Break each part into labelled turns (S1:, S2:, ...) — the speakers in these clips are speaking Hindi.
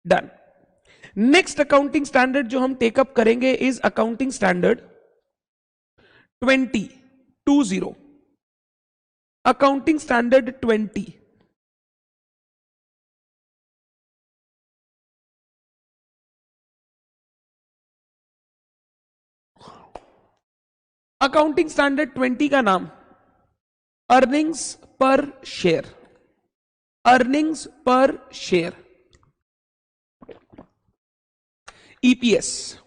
S1: डन। नेक्स्ट अकाउंटिंग स्टैंडर्ड जो हम टेकअप करेंगे is accounting standard 2020। Accounting standard 20। Accounting standard 20 का नाम अर्निंग्स पर शेयर, अर्निंग्स पर शेयर, ईपीएस।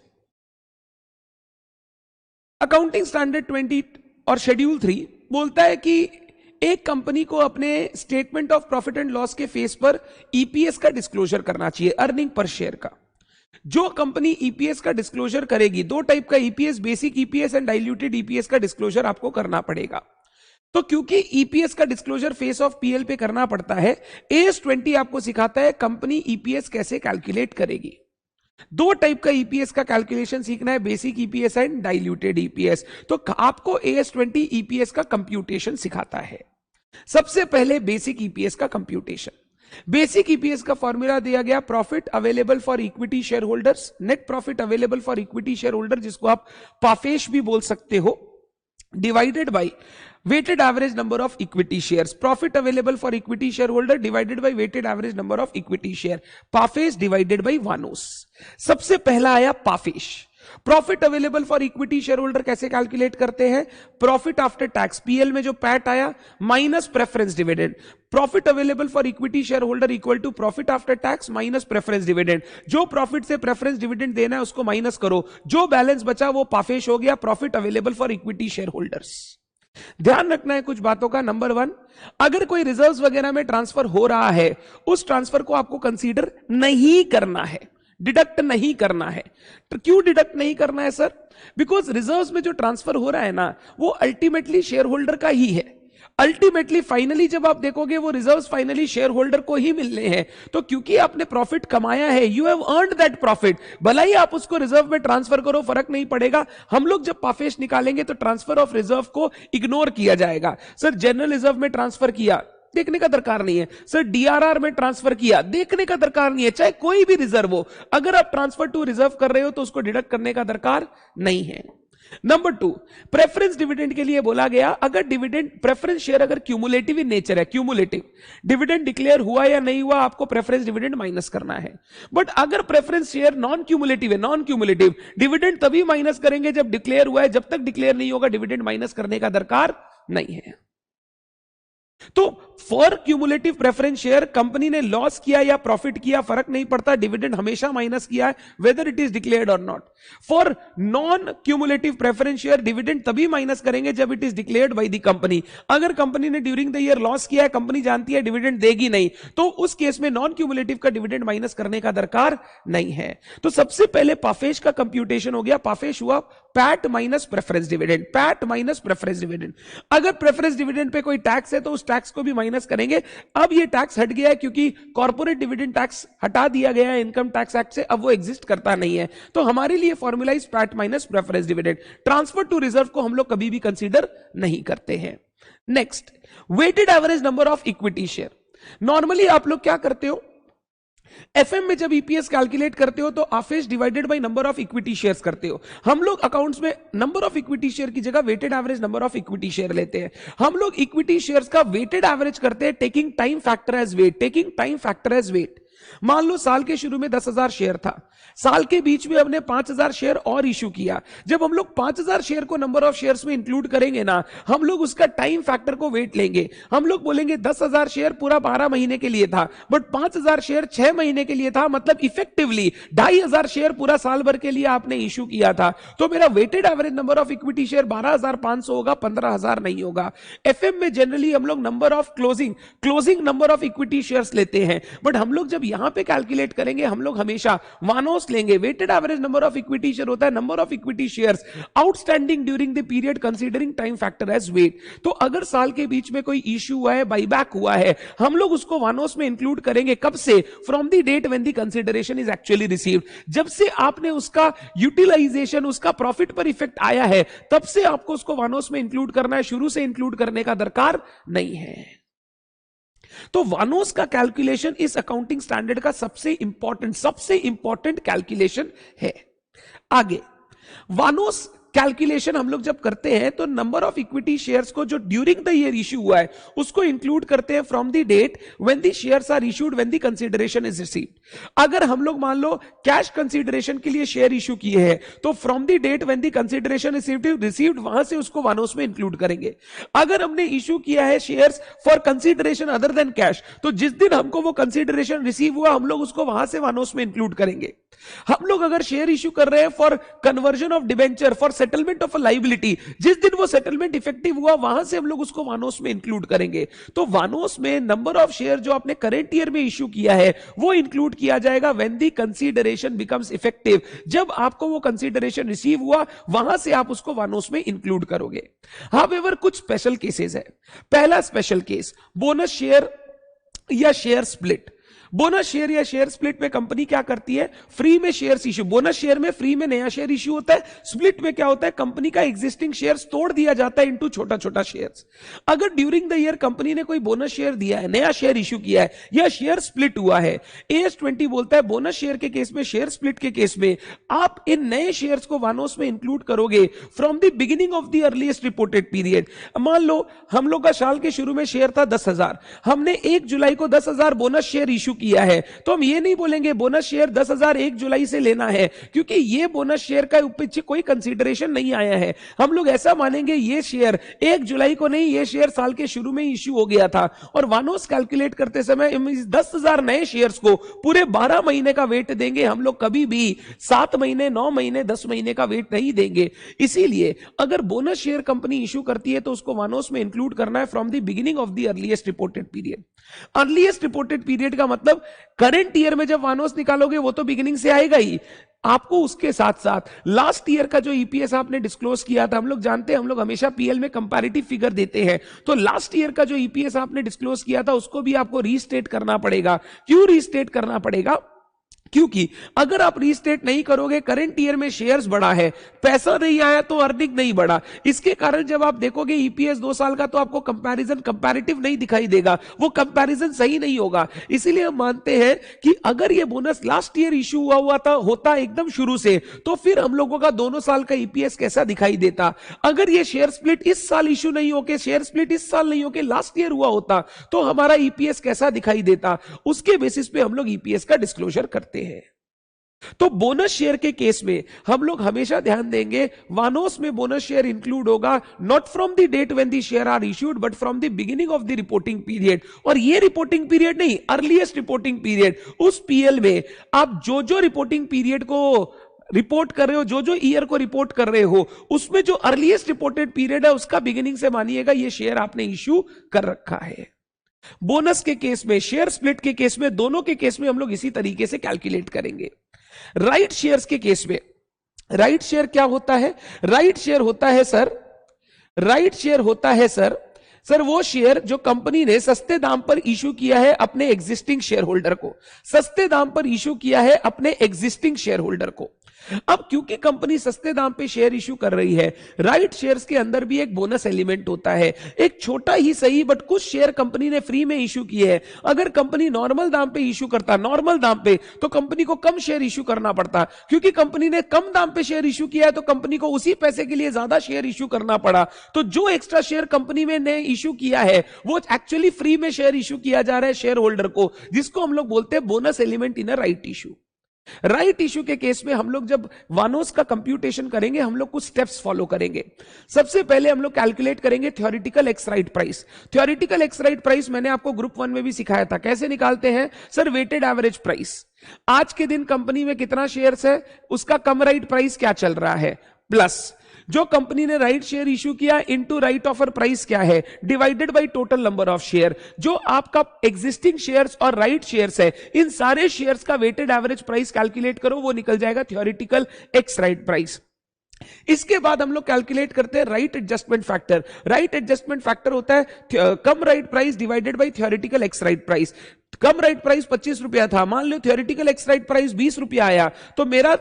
S1: अकाउंटिंग स्टैंडर्ड 20 और शेड्यूल 3 बोलता है कि एक कंपनी को अपने statement of profit and loss के फेस पर ईपीएस का डिस्क्लोजर करना चाहिए, अर्निंग पर शेयर का। जो कंपनी ईपीएस का डिस्क्लोजर करेगी, दो टाइप का EPS, basic EPS and diluted EPS का डिस्क्लोजर आपको करना पड़ेगा। तो क्योंकि ईपीएस का डिस्क्लोजर फेस ऑफ पीएल पे करना पड़ता है, एएस 20 आपको सिखाता है कंपनी ईपीएस कैसे कैलकुलेट करेगी। दो टाइप का ईपीएस का कैलकुलेशन सीखना है, basic EPS and diluted EPS. तो आपको एएस 20 ईपीएस का कंप्यूटेशन सिखाता है। सबसे पहले बेसिक ईपीएस का कंप्यूटेशन। बेसिक ईपीएस का फॉर्मूला दिया गया, profit available for equity share holders, net profit available for equity share holder, जिसको आप पाफेश भी बोल सकते हो, divided by weighted average number of equity shares, profit available for equity shareholder divided by weighted average number of equity share, PAFESH divided by वानोस। सबसे पहला आया PAFESH. Profit available for equity share holder कैसे कैलकुलेट करते हैं, प्रॉफिट आफ्टर टैक्स, पीएल में जो पैट आया minus preference dividend, profit available for equity share holder equal to profit after tax minus preference dividend. जो प्रॉफिट से प्रेफरेंस डिविडेंड देना है उसको माइनस करो, जो बैलेंस बचा वो पाफेश हो गया, profit available for equity share holders. ध्यान रखना है कुछ बातों का। नंबर 1, अगर कोई रिजर्व्स वगैरह में ट्रांसफर हो रहा है, उस ट्रांसफर को आपको कंसीडर नहीं करना है, डिडक्ट नहीं करना है। तो क्यों डिडक्ट नहीं करना है सर? बिकॉज रिजर्व्स में जो ट्रांसफर हो रहा है ना, वो अल्टीमेटली शेयर होल्डर का ही है। अल्टीमेटली फाइनली जब आप देखोगे वो रिजर्व्स फाइनली शेयर होल्डर को ही मिलने हैं। तो क्योंकि आपने प्रॉफिट कमाया है, you have earned that profit, भला ही आप उसको रिजर्व में ट्रांसफर करो, फर्क नहीं पड़ेगा। हम लोग जब पाफेश निकालेंगे तो ट्रांसफर ऑफ रिजर्व को इग्नोर किया जाएगा। सर जनरल रिजर्व में ट्रांसफर किया, देखने का दरकार नहीं है। सर डीआरआर में ट्रांसफर किया, देखने का दरकार नहीं है, चाहे कोई भी रिजर्व हो। अगर आप ट्रांसफर टू रिजर्व कर रहे हो तो उसको डिडक्ट करने का दरकार नहीं है। नंबर 2, प्रेफरेंस डिविडेंड के लिए बोला गया, अगर डिविडेंड प्रेफरेंस शेयर अगर क्यूमुलेटिव इन नेचर है, क्यूमुलेटिव डिविडेंड डिक्लेयर हुआ या नहीं हुआ, आपको प्रेफरेंस डिविडेंड माइनस करना है। बट अगर प्रेफरेंस शेयर नॉन क्यूमुलेटिव है, नॉन क्यूमुलेटिव डिविडेंड तभी माइनस करेंगे जब डिक्लेयर हुआ है, जब तक डिक्लेयर नहीं होगा डिविडेंड माइनस करने का दरकार नहीं है। तो for cumulative preference share company ने लॉस किया या प्रॉफिट किया फर्क नहीं पड़ता, डिविडेंड हमेशा माइनस किया है वेदर इट इज डिक्लेयर्ड और not. For non cumulative preference share dividend तभी माइनस करेंगे जब it is declared by the company. अगर कंपनी ने ड्यूरिंग द ईयर लॉस किया है, कंपनी जानती है डिविडेंड देगी नहीं, तो उस केस में नॉन क्यूमुलेटिव का डिविडेंड माइनस करने का दरकार नहीं है। तो सबसे पहले पाफेश का कंप्यूटेशन हो गया, पाफेश हुआ PAT minus preference dividend, PAT minus preference dividend. अगर प्रेफरेंस डिविडेंड पे कोई टैक्स है तो उस टैक्स को भी माइनस करेंगे। अब ये टैक्स हट गया है क्योंकि कॉर्पोरेट डिविडेंड टैक्स हटा दिया गया है इनकम टैक्स एक्ट से, अब वो एग्जिस्ट करता नहीं है। तो हमारे लिए formula is PAT minus preference dividend. Transfer to reserve को हम लोग कभी भी कंसीडर नहीं करते हैं। Next, weighted average number of equity share. Normally आप लोग क्या करते हो, एफएम में जब ईपीएस कैलकुलेट करते हो तो आफेश divided by number of equity shares करते हो। हम लोग अकाउंट्स में नंबर ऑफ इक्विटी शेयर की जगह weighted average number of equity share लेते हैं। हम लोग इक्विटी शेयर्स का वेटेड एवरेज करते हैं taking time factor as weight, taking time factor as weight. मान लो साल के शुरू में 10,000 शेयर था, साल के बीच में हमने 5,000 शेयर और इश्यू किया। जब हम लोग 5,000 शेयर को नंबर ऑफ शेयर्स में इंक्लूड करेंगे ना, हम लोग उसका टाइम फैक्टर को वेट लेंगे। हम लोग बोलेंगे 10,000 शेयर पूरा 12 महीने के लिए था, बट 5,000 शेयर 6 महीने के लिए था, मतलब इफेक्टिवली 2,500 शेयर पूरा साल भर के लिए आपने इश्यू किया था। तो मेरा weighted average number of equity share 12,500 होगा, 15,000 नहीं होगा। एफएम में जनरली हम लोग number of closing number of equity shares लेते हैं, बट हम लोग जब यहां पे कैलकुलेट करेंगे हम लोग हमेशा वानोस लेंगे। Weighted average number of equity share होता है number of equity shares outstanding during the period considering time factor as weight. तो अगर साल के बीच में कोई इश्यू हुआ है, बाईबैक हुआ है, हम लोग उसको वानोस में इंक्लूड करेंगे। कब से? From the date when the consideration is actually received. जब से आपने उसका यूटिलाइजेशन, उसका प्रॉफिट पर इफेक्ट आया है, तब से आपको उसको वानोस में इंक्लूड करना है, शुरू से इंक्लूड करने का दरकार नहीं है। तो वानोस का कैलकुलेशन इस अकाउंटिंग स्टैंडर्ड का सबसे इंपॉर्टेंट कैलकुलेशन है। आगे वानोस कैलकुलेशन हम लोग जब करते हैं तो नंबर ऑफ इक्विटी शेयर्स को जो ड्यूरिंग द ईयर इश्यू हुआ है उसको इंक्लूड करते हैं from the date when the shares are issued, when the consideration is received. अगर हम लोग मान लो कैश कंसीडरेशन के लिए शेयर इश्यू किए हैं तो from the date when the consideration received वहां से उसको वानोस में इंक्लूड करेंगे। अगर हमने इश्यू किया है shares for consideration other than cash तो जिस दिन हमको वो कंसीडरेशन रिसीव हुआ हम लोग उसको वहां से वानोस में इंक्लूड करेंगे। हम लोग अगर शेयर इश्यू कर रहे हैं for conversion of debenture, for settlement of a liability, जिस दिन वो सेटलमेंट इफेक्टिव हुआ वहां से हम लोग उसको वानोस में इंक्लूड करेंगे। तो वानोस में नंबर ऑफ शेयर जो आपने करंट ईयर में इश्यू किया है वो इंक्लूड किया जाएगा when the consideration becomes effective, जब आपको वो कंसीडरेशन रिसीव हुआ वहां से आप उसको वानोस में इंक्लूड करोगे। हाउएवर कुछ स्पेशल केसेस है। पहला स्पेशल केस बोनस शेयर या शेयर स्प्लिट। बोनस शेयर या शेयर स्प्लिट में कंपनी क्या करती है, फ्री में शेयर्स इश्यू, बोनस शेयर में फ्री में नया शेयर इश्यू होता है, स्प्लिट में क्या होता है कंपनी का एग्जिस्टिंग शेयर्स तोड़ दिया जाता है इनटू छोटा छोटा शेयर्स। अगर ड्यूरिंग द ईयर कंपनी ने कोई बोनस शेयर दिया है, नया शेयर इश्यू किया है या शेयर स्प्लिट हुआ है, AS20 बोलता है बोनस शेयर के केस में, शेयर स्प्लिट के केस में आप इन नए शेयर्स को वानोस में इंक्लूड करोगे from the beginning of the earliest reported period. मान लो हम लोग का साल के शुरू में शेयर था 10,000, हमने 1 जुलाई को 10,000 बोनस शेयर इश्यू किया है तो हम ये नहीं बोलेंगे बोनस शेयर 10,000 1 जुलाई से लेना है, क्योंकि ये बोनस शेयर का पीछे कोई कंसीडरेशन नहीं आया है। हम लोग ऐसा मानेंगे ये शेयर 1 जुलाई को नहीं, ये शेयर साल के शुरू में इश्यू हो गया था। और वानोस कैलकुलेट करते समय 10,000 नए शेयर्स को पूरे 12 महीने का वेट देंगे, हम लोग कभी भी 7 महीने 9 महीने 10 महीने का वेट नहीं देंगे। इसीलिए अगर बोनस शेयर कंपनी इश्यू करती है तो उसको वानोस में इंक्लूड करना है from the beginning of the earliest reported period. Earliest reported period का मतलब करंट ईयर में जब वानोस निकालोगे वो तो बिगिनिंग से आएगा ही, आपको उसके साथ साथ लास्ट ईयर का जो ईपीएस आपने डिस्क्लोज किया था, हम लोग जानते हैं हम लोग हमेशा पीएल में कंपैरेटिव फिगर देते हैं, तो लास्ट ईयर का जो ईपीएस आपने डिस्क्लोज किया था उसको भी आपको रीस्टेट करना पड़ेगा। क्यों रीस्टेट करना पड़ेगा, क्योंकि अगर आप रीस्टेट नहीं करोगे, करंट ईयर में शेयर्स बढ़ा है, पैसा नहीं आया तो अर्निंग नहीं बढ़ा, इसके कारण जब आप देखोगे ईपीएस 2 साल का तो आपको कंपैरेटिव नहीं दिखाई देगा, वो कंपैरिजन सही नहीं होगा। इसीलिए हम मानते हैं कि अगर ये बोनस लास्ट ईयर इश्यू हुआ था होता एकदम शुरू से तो फिर हम लोगों का दोनों साल का ईपीएस कैसा दिखाई देता। अगर ये शेयर स्प्लिट इस साल इश्यू नहीं होके, शेयर स्प्लिट इस साल नहीं होके लास्ट ईयर हुआ होता तो हमारा ईपीएस कैसा दिखाई देता, उसके बेसिस पे हम लोग ईपीएस का डिस्क्लोजर करते हैं। तो बोनस शेयर के केस में हम लोग हमेशा ध्यान देंगे वानोस में बोनस शेयर इंक्लूड होगा not from the date when the share are issued but from the beginning of the reporting period. और ये रिपोर्टिंग पीरियड नहीं, अर्लीस्ट रिपोर्टिंग पीरियड। उस पीएल में आप जो जो रिपोर्टिंग पीरियड को रिपोर्ट कर रहे हो, जो जो ईयर को रिपोर्ट कर रहे हो, उसमें जो अर्लीस्ट रिपोर्टेड पीरियड है उसका बिगिनिंग से मानिएगा ये शेयर आपने इश्यू कर रखा है। बोनस के केस में, शेयर स्प्लिट के केस में, दोनों के केस में हम लोग इसी तरीके से कैलकुलेट करेंगे। राइट शेयर्स के केस में, राइट शेयर क्या होता है, राइट शेयर होता है सर, राइट शेयर होता है सर वो शेयर जो कंपनी ने सस्ते दाम पर इश्यू किया है अपने एग्जिस्टिंग शेयर होल्डर को, सस्ते दाम पर इश्यू किया है अपने एग्जिस्टिंग शेयर होल्डर को। अब क्योंकि कंपनी सस्ते दाम पे शेयर इश्यू कर रही है, राइट शेयर्स के अंदर भी एक बोनस एलिमेंट होता है, एक छोटा ही सही बट कुछ शेयर कंपनी ने फ्री में इश्यू किए हैं। अगर कंपनी नॉर्मल दाम पे इश्यू करता, नॉर्मल दाम पे, तो कंपनी को कम शेयर इश्यू करना पड़ता। क्योंकि कंपनी ने कम दाम पे शेयर इश्यू किया है तो कंपनी को उसी पैसे के लिए ज्यादा शेयर इश्यू करना पड़ा। तो जो एक्स्ट्रा शेयर कंपनी में ने इश्यू किया है वो एक्चुअली फ्री में शेयर इश्यू किया जा रहा है शेयर होल्डर को, जिसको हम लोग बोलते हैं bonus element in a right issue. Right issue के केस में हम लोग जब वानोस का कंप्यूटेशन करेंगे हम लोग कुछ स्टेप्स फॉलो करेंगे। सबसे पहले हम लोग कैलकुलेट करेंगे theoretical ex right price. Theoretical ex right price मैंने आपको ग्रुप 1 में भी सिखाया था, कैसे निकालते हैं सर, वेटेड एवरेज प्राइस। आज के दिन कंपनी में कितना शेयर्स है, उसका कम राइट प्राइस क्या चल रहा है, प्लस जो कंपनी ने राइट शेयर इश्यू किया इनटू राइट ऑफर प्राइस क्या है, divided by total number of share. जो आपका एग्जिस्टिंग शेयर्स और राइट शेयर्स है, इन सारे शेयर्स का वेटेड एवरेज प्राइस कैलकुलेट करो, वो निकल जाएगा थ्योरेटिकल एक्स राइट प्राइस। इसके बाद हम लोग कैलकुलेट करते हैं right adjustment factor. Right adjustment factor होता है cum right price divided by theoretical ex right price. Cum right price 25 रुपया था, मान लो थ्योरेटिकल एक्स राइट प्राइस 20 रुपया आया, तो मेरा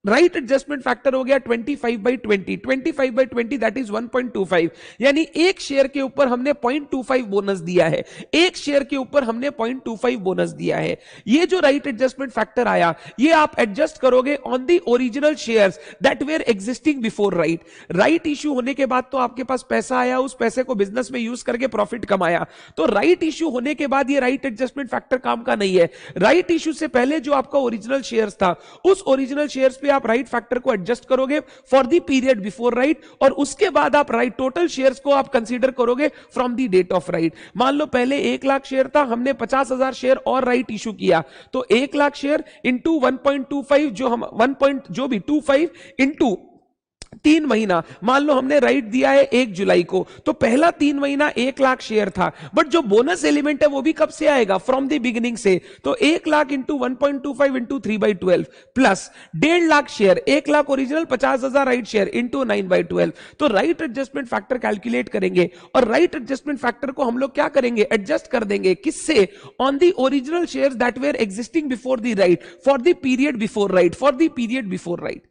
S1: राइट एडजस्टमेंट फैक्टर हो गया 25/20, 25/20 दैट इज 1.25, यानी एक शेयर के ऊपर हमने 0.25 बोनस दिया है, एक शेयर के ऊपर हमने 0.25 बोनस दिया है। ये जो राइट एडजस्टमेंट फैक्टर आया, ये आप एडजस्ट करोगे on the original shares that were existing before right. Right issue होने के बाद तो आपके पास पैसा आया, उस पैसे को बिजनेस में यूज करके प्रॉफिट कमाया, तो राइट इश्यू होने के बाद ये राइट एडजस्टमेंट फैक्टर काम का नहीं है। राइट इश्यू से पहले जो आपका ओरिजिनल शेयर्स था, उस ओरिजिनल शेयर्स पे आप राइट फैक्टर को एडजस्ट करोगे for the period before right, और उसके बाद आप राइट टोटल शेयर्स को आप कंसीडर करोगे from the date of right. मान लो पहले 1 लाख शेयर था, हमने 50,000 शेयर और राइट इशू किया, तो 1 लाख शेयर इंटू 1.25 जो हम 1.25 इंटू 3 महीना, मान लो हमने राइट दिया है 1 जुलाई को, तो पहला 3 महीना 1 लाख शेयर था, बट जो बोनस एलिमेंट है वो भी कब से आएगा, फ्रॉम द बिगिनिंग से। तो 1 lakh into 1.25 into 3/12 plus 1.5 lakh share, 1 lakh original 50,000 right share into 9/12, तो राइट एडजस्टमेंट फैक्टर कैलकुलेट करेंगे, और राइट एडजस्टमेंट फैक्टर को हम लोग क्या करेंगे, एडजस्ट कर देंगे, किससे, on the original shares that were existing before the right for the period before right, for the period before right.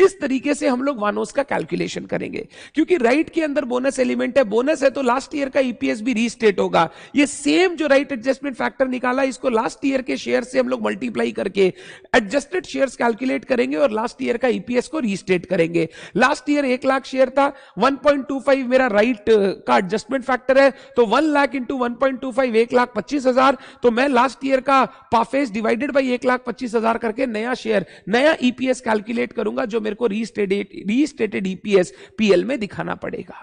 S1: इस तरीके से हम लोग वानोस का कैलकुलेशन करेंगे, क्योंकि राइट के अंदर बोनस एलिमेंट है, बोनस है तो लास्ट ईयर का ईपीएस भी रीस्टेट होगा। ये सेम जो राइट एडजस्टमेंट फैक्टर निकाला, इसको लास्ट ईयर के शेयर से हम लोग मल्टीप्लाई करके एडजस्टेड शेयर्स कैलकुलेट करेंगे और लास्ट ईयर का ईपीएस को रीस्टेट करेंगे। लास्ट ईयर 1 लाख शेयर था, 1.25 मेरा राइट का एडजस्टमेंट फैक्टर है, तो 1 लाख इंटू 1.25 1,25,000, तो मैं लास्ट ईयर का पाफेस डिवाइडेड बाई 1,25,000 करके नया शेयर, नया ईपीएस कैलकुलेट करूंगा, जो मेरे को रीस्टेटेड ईपीएस पीएल में दिखाना पड़ेगा।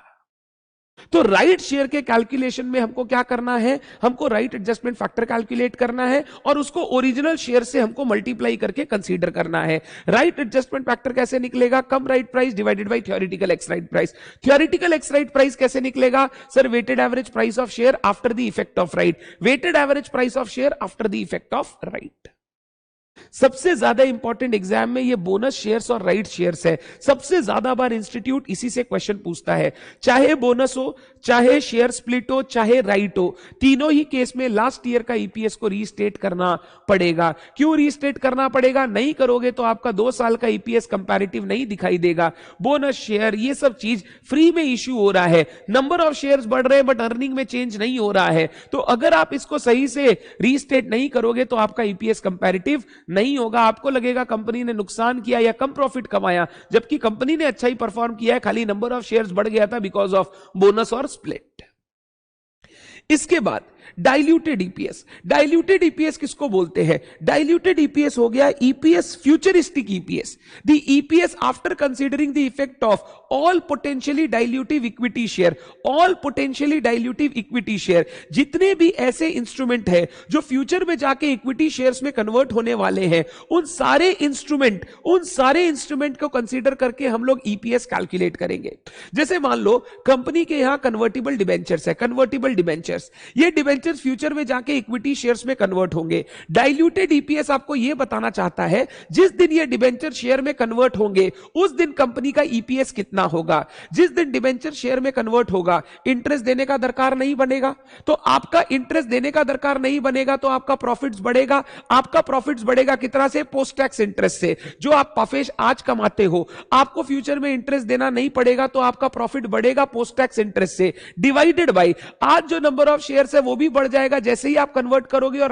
S1: तो राइट शेयर के कैलकुलेशन में हमको क्या करना है, हमको राइट एडजस्टमेंट फैक्टर कैलकुलेट करना है और उसको ओरिजिनल शेयर से हमको मल्टीप्लाई करके कंसीडर करना है। राइट एडजस्टमेंट फैक्टर कैसे निकलेगा, cum right price divided by theoretical ex right price. Theoretical ex right price कैसे निकलेगा sir, weighted average price of share after the effect of right, weighted average price of share after the effect of right. सबसे ज्यादा इंपॉर्टेंट एग्जाम में ये बोनस शेयर्स और राइट शेयर्स है, सबसे ज्यादा बार इंस्टीट्यूट इसी से क्वेश्चन पूछता है, चाहे बोनस हो, चाहे शेयर स्प्लिट हो, चाहे राइट हो, तीनों ही केस में लास्ट ईयर का ईपीएस को रीस्टेट करना पड़ेगा। क्यों रीस्टेट करना पड़ेगा, नहीं करोगे तो आपका 2 साल का ईपीएस कंपैरेटिव नहीं दिखाई देगा। बोनस शेयर ये सब चीज फ्री में इश्यू हो रहा है, नंबर ऑफ शेयर्स बढ़ रहे हैं बट अर्निंग में चेंज नहीं हो रहा है, तो अगर आप इसको सही से रीस्टेट नहीं करोगे तो आपका ईपीएस कंपैरेटिव नहीं होगा। आपको लगेगा कंपनी ने नुकसान किया या कम प्रॉफिट कमाया, जबकि कंपनी ने अच्छा ही परफॉर्म किया है, खाली नंबर ऑफ शेयर्स बढ़ गया था बिकॉज ऑफ बोनस और स्प्लिट। इसके बाद डाइल्यूटेड ईपीएस। डाइल्यूटेड ईपीएस किसको बोलते हैं, डाइल्यूटेड ईपीएस हो गया EPS futuristic EPS, the EPS after considering the effect of all potentially dilutive equity share, all potentially dilutive equity share, जितने भी ऐसे इंस्ट्रूमेंट है जो फ्यूचर में जाके इक्विटी शेयर्स में कन्वर्ट होने वाले हैं, उन सारे इंस्ट्रूमेंट को कंसीडर करके हम लोग ईपीएस कैलकुलेट करेंगे। जैसे मान लो कंपनी के यहां कन्वर्टिबल डिबेंचर्स है, कन्वर्टिबल डिबेंचर्स, ये डिबेंचर्स फ्यूचर में जाके इक्विटी शेयर्स में कन्वर्ट होंगे। डाइल्यूटेड ईपीएस आपको यह बताना चाहता है जिस दिन ये डिबेंचर शेयर में कन्वर्ट होंगे उस दिन कंपनी का ईपीएस कितना होगा। जिस दिन डिबेंचर शेयर में कन्वर्ट होगा, इंटरेस्ट देने का दरकार नहीं बनेगा, तो आपका इंटरेस्ट देने का दरकार नहीं बनेगा तो आपका प्रॉफिट्स बढ़ेगा। आपका प्रॉफिट्स बढ़ेगा कितना से, पोस्ट टैक्स इंटरेस्ट से। जो आप पाफेश आज कमाते हो, आपको फ्यूचर में इंटरेस्ट देना नहीं पड़ेगा तो आपका प्रॉफिट बढ़ेगा पोस्ट टैक्स इंटरेस्ट से, डिवाइडेड बाय आज जो नंबर ऑफ शेयर्स है वो भी बढ़ जाएगा जैसे ही आप कन्वर्ट करोगे और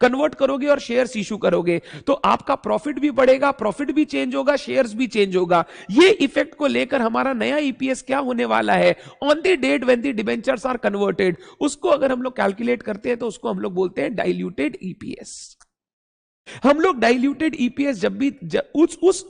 S1: कन्वर्ट करोगे और शेयर्स इशू करोगे, तो आपका प्रॉफिट भी बढ़ेगा, प्रॉफिट भी चेंज होगा, शेयर्स भी चेंज होगा। ये इफेक्ट को लेकर हमारा नया ईपीएस क्या होने वाला है, on the date when the debentures are converted, उसको अगर हम लोग कैलकुलेट करते हैं तो उसको हम लोग बोलते हैं डाइल्यूटेड ईपीएस। हम लोग डाइल्यूटेड ईपीएस जब भी उस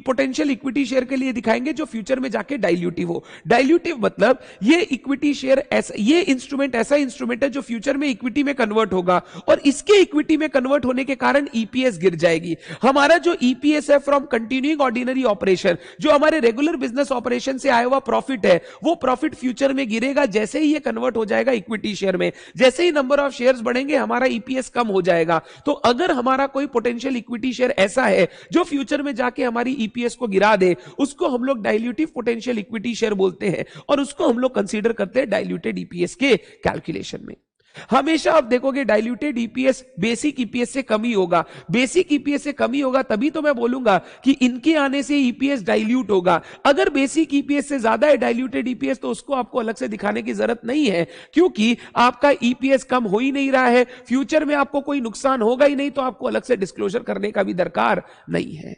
S1: पोटेंशियल इक्विटी शेयर के लिए दिखाएंगे जो फ्यूचर में जाके डाइल्यूटिव हो। डाइल्यूटिव मतलब ये इक्विटी शेयर ऐसा, ये इंस्ट्रूमेंट ऐसा इंस्ट्रूमेंट है जो फ्यूचर में इक्विटी में कन्वर्ट होगा और इसके इक्विटी में कन्वर्ट होने के कारण ईपीएस गिर जाएगी। हमारा जो ईपीएस है फ्रॉम कंटिन्यूइंग ऑर्डिनरी ऑपरेशन, जो हमारे रेगुलर बिजनेस ऑपरेशन से आया हुआ प्रॉफिट है, वो प्रॉफिट फ्यूचर में गिरेगा जैसे ही ये कन्वर्ट हो जाएगा इक्विटी शेयर में। जैसे ही नंबर ऑफ शेयर्स बढ़ेंगे हमारा ईपीएस कम हो जाएगा। तो अगर हमारा कोई पोटेंशियल इक्विटी शेयर ऐसा है जो फ्यूचर में जाके हमारी ईपीएस को गिरा दे, उसको हम लोग डाइल्यूटिव पोटेंशियल इक्विटी शेयर बोलते हैं और उसको हम लोग कंसीडर करते हैं डाइल्यूटेड ईपीएस के कैलकुलेशन में। हमेशा आप देखोगे डाइल्यूटेड ईपीएस बेसिक ईपीएस से कम ही होगा। बेसिक ईपीएस से कम ही होगा तभी तो मैं बोलूंगा कि इनके आने से ईपीएस डाइल्यूट होगा। अगर बेसिक ईपीएस से ज्यादा है डाइल्यूटेड ईपीएस तो उसको आपको अलग से दिखाने की जरूरत नहीं है, क्योंकि आपका ईपीएस कम हो ही नहीं रहा है, फ्यूचर में आपको कोई नुकसान होगा ही नहीं, तो आपको अलग से डिस्क्लोजर करने का भी दरकार नहीं है।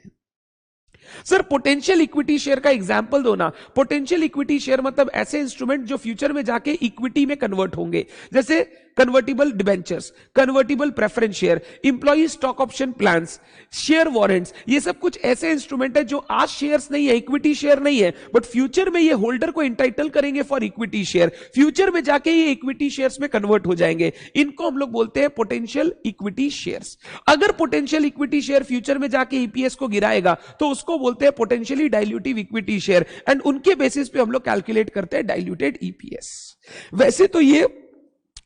S1: सर पोटेंशियल इक्विटी शेयर का एग्जांपल दो ना। पोटेंशियल इक्विटी शेयर मतलब ऐसे इंस्ट्रूमेंट जो फ्यूचर में जाके इक्विटी में कन्वर्ट होंगे, जैसे convertible debentures, convertible preference share, employee stock option plans, share warrants. ये सब कुछ ऐसे इंस्ट्रूमेंट है जो आज शेयर्स नहीं है, इक्विटी शेयर नहीं है, बट फ्यूचर में ये होल्डर को इंटाइटल करेंगे फॉर इक्विटी शेयर। फ्यूचर में जाके ये इक्विटी शेयर्स में कन्वर्ट हो जाएंगे। इनको हम लोग बोलते हैं पोटेंशियल इक्विटी शेयर्स। अगर पोटेंशियल इक्विटी शेयर फ्यूचर में जाके ईपीएस को गिराएगा तो उसको बोलते हैं potentially dilutive equity share, and उनके बेसिस पे हम लोग कैलकुलेट करते हैं डाइल्यूटेड ईपीएस। वैसे तो ये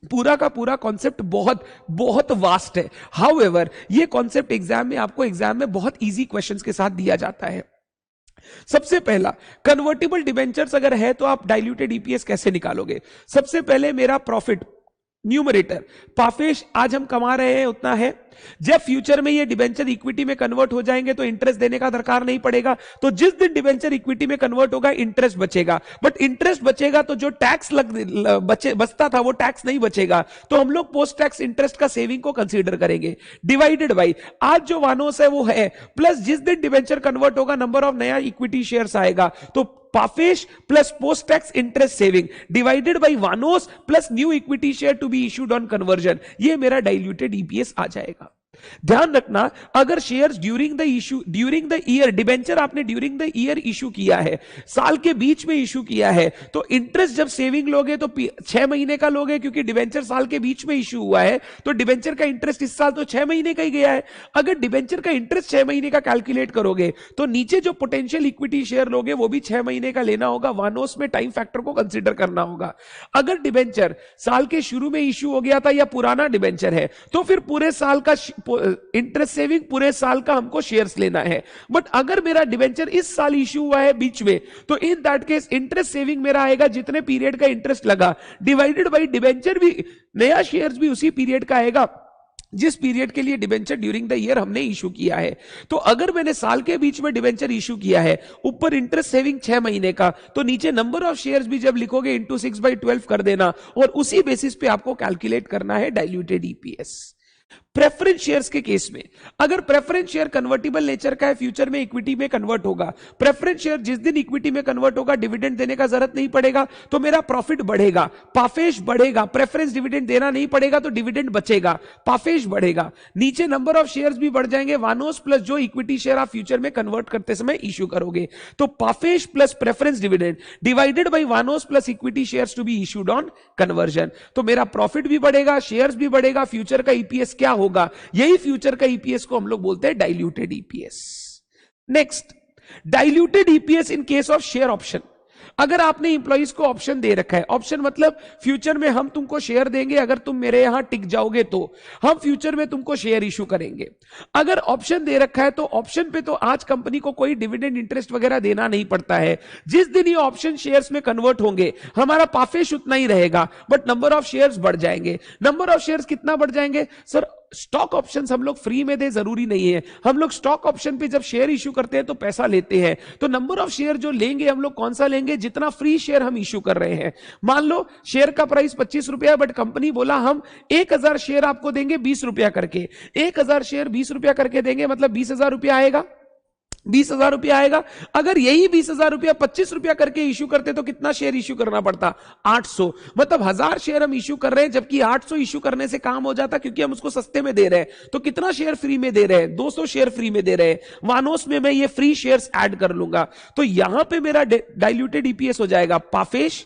S1: पूरा का पूरा कॉन्सेप्ट बहुत बहुत वास्ट है, हाउएवर ये कॉन्सेप्ट एग्जाम में बहुत इजी क्वेश्चंस के साथ दिया जाता है। सबसे पहला, कन्वर्टिबल डिबेंचर्स अगर है तो आप डाइल्यूटेड ईपीएस कैसे निकालोगे? सबसे पहले मेरा प्रॉफिट न्यूमरेटर पाफेश आज हम कमा रहे हैं उतना है, जब फ्यूचर में ये डिबेंचर इक्विटी में कन्वर्ट हो जाएंगे तो इंटरेस्ट देने का दरकार नहीं पड़ेगा, तो जिस दिन डिबेंचर इक्विटी में कन्वर्ट होगा इंटरेस्ट बचेगा, बट इंटरेस्ट बचेगा तो जो टैक्स बचता था वो टैक्स नहीं बचेगा, तो हम लोग पोस्ट टैक्स इंटरेस्ट का सेविंग को कंसीडर करेंगे, डिवाइडेड बाई आज जो वानोस है वो है, प्लस जिस दिन डिबेंचर कन्वर्ट होगा नंबर ऑफ नया इक्विटी शेयर्स आएगा, तो PAFESH plus post tax interest saving divided by वानोस plus new equity share to be issued on conversion, ये मेरा डाइल्यूटेड ईपीएस आ जाएगा। ध्यान रखना, अगर shares during the year, debenture आपने ड्यूरिंग द ईयर इशू किया है, साल के बीच में इशू किया है, तो इंटरेस्ट जब सेविंग लोगे तो 6 महीने का लोगे, क्योंकि डिबेंचर साल के बीच में इशू हुआ है, तो डिबेंचर का इंटरेस्ट इस साल तो 6 महीने का ही गया है। अगर डिबेंचर का इंटरेस्ट 6 महीने का कैलकुलेट करोगे तो नीचे जो पोटेंशियल इक्विटी शेयर लोगे वो भी 6 महीने का लेना होगा, वानोस में टाइम फैक्टर को कंसिडर करना होगा। अगर डिबेंचर साल के शुरू में इशू हो गया था या पुराना डिबेंचर है तो फिर पूरे साल का इंटरेस्ट सेविंग, पूरे साल का हमको शेयर्स लेना है। बट अगर मेरा डिबेंचर इस साल इशू हुआ है बीच में, तो in that case interest saving मेरा आएगा जितने पीरियड का इंटरेस्ट लगा, डिवाइडेड बाई डिबेंचर भी, नया शेयर्स भी उसी पीरियड का आएगा जिस पीरियड के लिए डिबेंचर ड्यूरिंग द ईयर हमने इशू किया है। तो अगर मैंने साल के बीच में डिबेंचर इशू किया है, ऊपर इंटरेस्ट सेविंग 6 महीने का, तो नीचे नंबर ऑफ शेयर्स भी जब लिखोगे इंटू 6/12 कर देना, और उसी बेसिस पे आपको कैलकुलेट करना है डाइल्यूटेड ईपीएस। प्रेफरेंस शेयर्स के केस में, अगर प्रेफरेंस शेयर कन्वर्टिबल नेचर का है, फ्यूचर में इक्विटी में कन्वर्ट होगा, प्रेफरेंस शेयर जिस दिन इक्विटी में कन्वर्ट होगा डिविडेंड देने का जरूरत नहीं पड़ेगा, तो मेरा प्रॉफिट बढ़ेगा, पाफेश बढ़ेगा, प्रेफरेंस डिविडेंड देना नहीं पड़ेगा तो डिविडेंड बचेगा, पाफेश बढ़ेगा, नीचे नंबर ऑफ शेयर्स भी बढ़ जाएंगे, वानोस प्लस जो इक्विटी शेयर आप फ्यूचर में कन्वर्ट करते समय इश्यू करोगे, तो PAFESH plus preference dividend divided by वानोस plus equity shares to be issued on conversion, तो मेरा प्रॉफिट भी बढ़ेगा, शेयर्स भी बढ़ेगा, फ्यूचर का ईपीएस क्या होगा? यही फ्यूचर का ईपीएस को हम लोग बोलते हैं diluted EPS. Next, diluted EPS in case of share option. अगर आपने इंप्लॉइज को ऑप्शन दे रखा है, ऑप्शन मतलब फ्यूचर में हम तुमको शेयर देंगे, अगर तुम मेरे यहां टिक जाओगे तो हम फ्यूचर में तुमको शेयर इशू करेंगे। अगर ऑप्शन दे रखा है तो ऑप्शन पे तो आज कंपनी को कोई डिविडेंड इंटरेस्ट वगैरह देना नहीं पड़ता है, जिस दिन ये ऑप्शन शेयर्स में कन्वर्ट होंगे हमारा पाफेश उतना ही रहेगा, बट नंबर ऑफ शेयर्स बढ़ जाएंगे। नंबर ऑफ शेयर्स कितना बढ़ जाएंगे? सर स्टॉक ऑप्शंस हम लोग फ्री में दे जरूरी नहीं है, हम लोग स्टॉक ऑप्शन पे जब शेयर इशू करते हैं तो पैसा लेते हैं, तो नंबर ऑफ शेयर जो लेंगे हम लोग कौन सा लेंगे? जितना फ्री शेयर हम इशू कर रहे हैं। मान लो शेयर का प्राइस 25 रुपया, बट कंपनी बोला हम 1000 शेयर आपको देंगे 20 रुपया करके, 1000 शेयर 20 रुपया करके देंगे, मतलब 20,000 रुपया आएगा, 20,000 रुपया आएगा। अगर यही 20,000 रुपया 25 रुपया करके इशू करते तो कितना शेयर इशू करना पड़ता? 800, मतलब 1000 शेयर हम इशू कर रहे हैं, जबकि 800 इशू करने से काम हो जाता, क्योंकि हम उसको सस्ते में दे रहे हैं। तो कितना शेयर फ्री में दे रहे हैं? 200 शेयर फ्री में दे रहे हैं। वानोस में मैं ये फ्री शेयर्स ऐड कर लूंगा, तो यहां पे मेरा डाइल्यूटेड ईपीएस हो जाएगा पाफेश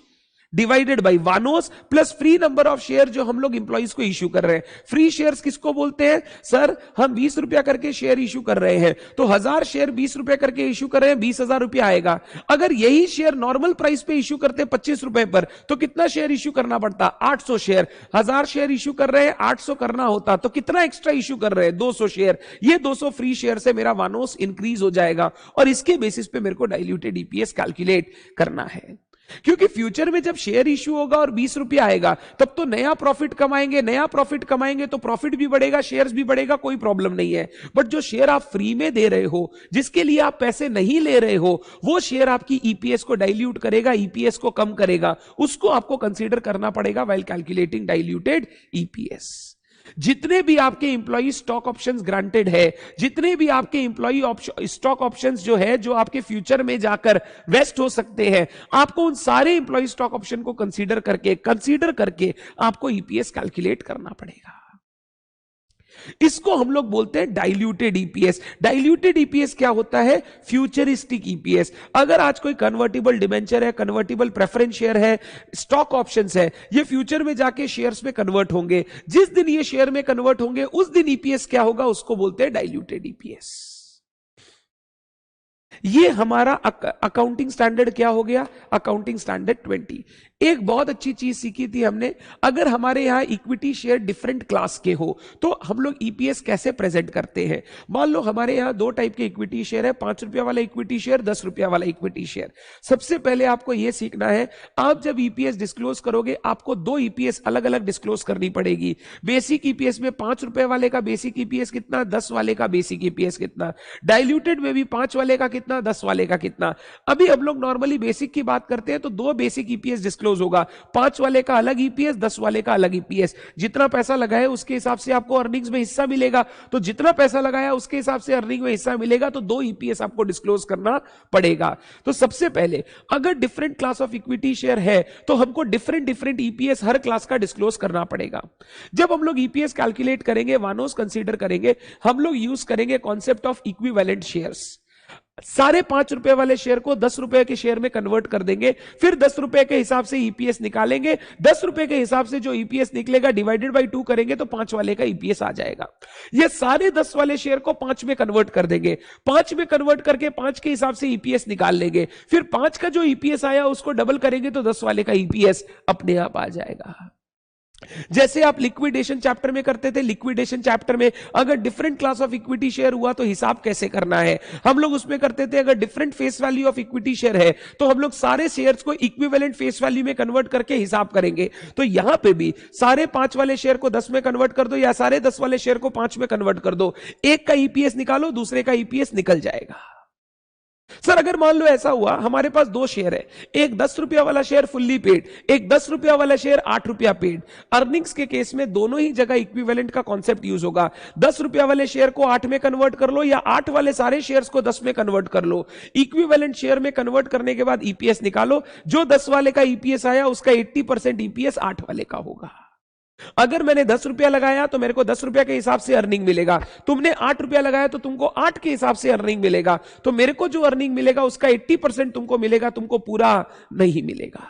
S1: डिवाइडेड बाई वानोस plus free number of share जो हम लोग इंप्लॉइज को इशू कर रहे हैं। फ्री शेयर्स किसको बोलते हैं? सर हम 20 रुपया करके शेयर इशू कर रहे हैं, तो 1000 शेयर 20 रुपया करके इशू कर रहे हैं, 20,000 रुपया आएगा। अगर यही शेयर नॉर्मल प्राइस पे इशू करते 25 रुपए पर, तो कितना शेयर इशू करना पड़ता? 800 शेयर। 1000 शेयर इशू कर रहे हैं, 800 करना होता, तो कितना एक्स्ट्रा इशू कर रहे हैं? 200 शेयर। ये 200 फ्री शेयर से मेरा वानोस इंक्रीज हो जाएगा, और इसके बेसिस पे मेरे को डाइल्यूटेड ईपीएस कैलकुलेट करना है। क्योंकि फ्यूचर में जब शेयर इश्यू होगा और 20 रुपया आएगा तब तो नया प्रॉफिट कमाएंगे, नया प्रॉफिट कमाएंगे तो प्रॉफिट भी बढ़ेगा, शेयर्स भी बढ़ेगा, कोई प्रॉब्लम नहीं है। बट जो शेयर आप फ्री में दे रहे हो, जिसके लिए आप पैसे नहीं ले रहे हो, वो शेयर आपकी ईपीएस को डाइल्यूट करेगा, ईपीएस को कम करेगा। उसको आपको कंसीडर करना पड़ेगा व्हाइल कैलकुलेटिंग डाइल्यूटेड ईपीएस। जितने भी आपके इंप्लॉई स्टॉक ऑप्शंस ग्रांटेड है, जितने भी आपके इंप्लॉई स्टॉक ऑप्शंस जो है, जो आपके फ्यूचर में जाकर वेस्ट हो सकते हैं, आपको उन सारे इंप्लॉई स्टॉक ऑप्शन को कंसीडर करके आपको ईपीएस कैलकुलेट करना पड़ेगा। इसको हम लोग बोलते हैं डाइल्यूटेड ईपीएस। डाइल्यूटेड ईपीएस क्या होता है? Futuristic EPS. अगर आज कोई कन्वर्टिबल डिबेंचर है, कन्वर्टिबल प्रेफरेंस शेयर है, स्टॉक ऑप्शंस है, ये फ्यूचर में जाके शेयर्स में कन्वर्ट होंगे। जिस दिन ये शेयर में कन्वर्ट होंगे उस दिन ईपीएस क्या होगा, उसको बोलते हैं डाइल्यूटेड ईपीएस। ये हमारा अकाउंटिंग स्टैंडर्ड क्या हो गया? Accounting standard 20। एक बहुत अच्छी चीज सीखी थी हमने, अगर हमारे यहां इक्विटी शेयर डिफरेंट क्लास के हो तो हम लोग ईपीएस कैसे प्रेजेंट करते हैं। मान लो हमारे यहां दो टाइप के इक्विटी शेयर है, 5 रुपया वाला इक्विटी शेयर, 10 रुपया वाला इक्विटी शेयर। सबसे पहले आपको यह सीखना है, आप जब ईपीएस डिस्क्लोज करोगे आपको दो ईपीएस अलग अलग डिस्क्लोज करनी पड़ेगी। बेसिक ईपीएस में 5 रुपए वाले का बेसिक ईपीएस कितना, 10 वाले का बेसिक ईपीएस कितना, डाइल्यूटेड में भी 5 वाले का कितना, 10 वाले का कितना। अभी हम लोग नॉर्मली बेसिक की बात करते हैं तो दो बेसिक ईपीएस डिस्क्लोज होगा, 5 वाले का अलग ईपीएस, 10 वाले का अलग ईपीएस। जितना पैसा लगाया उसके हिसाब से आपको अर्निंग्स में हिस्सा मिलेगा, तो जितना पैसा लगाया उसके हिसाब से अर्निंग में हिस्सा मिलेगा, तो दो ईपीएस आपको डिस्क्लोज करना पड़ेगा। तो सबसे पहले अगर different class of equity share है तो हमको डिफरेंट ईपीएस हर क्लास का डिस्क्लोज करना पड़ेगा। जब हम लोग ईपीएस कैलकुलेट करेंगे, वानोस कंसीडर करेंगे, हम लोग यूज करेंगे कॉन्सेप्ट ऑफ इक्विवेलेंट शेयर्स। सारे 5 रुपए वाले शेयर को 10 रुपए के शेयर में कन्वर्ट कर देंगे, फिर 10 रुपए के हिसाब से ईपीएस निकालेंगे, 10 रुपए के हिसाब से जो ईपीएस निकलेगा डिवाइडेड बाय 2 करेंगे तो 5 वाले का ईपीएस आ जाएगा। ये सारे 10 वाले शेयर को 5 में कन्वर्ट कर देंगे, 5 में कन्वर्ट करके 5 के हिसाब से ईपीएस निकाल लेंगे, फिर 5 का जो ईपीएस आया उसको डबल करेंगे तो 10 वाले का ईपीएस अपने आप आ जाएगा। जैसे आप लिक्विडेशन चैप्टर में करते थे, लिक्विडेशन चैप्टर में अगर different class of equity share हुआ तो हिसाब कैसे करना है, हम लोग उसमें करते थे। अगर different face value of equity share है तो हम लोग सारे शेयर्स को इक्विवेलेंट फेस वैल्यू में कन्वर्ट करके हिसाब करेंगे। तो यहां पे भी सारे 5 वाले शेयर को 10 में कन्वर्ट कर दो या सारे 10 वाले शेयर को 5 में कन्वर्ट कर दो, एक का ईपीएस निकालो, दूसरे का ईपीएस निकल जाएगा। सर अगर मान लो ऐसा हुआ, हमारे पास दो शेयर है, एक 10 रुपया वाला शेयर फुल्ली पेड, एक 10 रुपया वाला शेयर 8 रुपया पेड। अर्निंग्स के केस में दोनों ही जगह इक्विवेलेंट का कॉन्सेप्ट यूज होगा। 10 रुपया वाले शेयर को 8 में कन्वर्ट कर लो या 8 वाले सारे शेयर्स को 10 में कन्वर्ट कर लो। इक्विवेलेंट शेयर में कन्वर्ट करने के बाद ईपीएस निकालो, जो 10 वाले का ईपीएस आया उसका 80% ईपीएस 8 वाले का होगा। अगर मैंने 10 रुपया लगाया तो मेरे को 10 रुपया के हिसाब से अर्निंग मिलेगा, तुमने 8 रुपया लगाया तो तुमको 8 के हिसाब से अर्निंग मिलेगा। तो मेरे को जो अर्निंग मिलेगा उसका 80% तुमको मिलेगा, तुमको पूरा नहीं मिलेगा।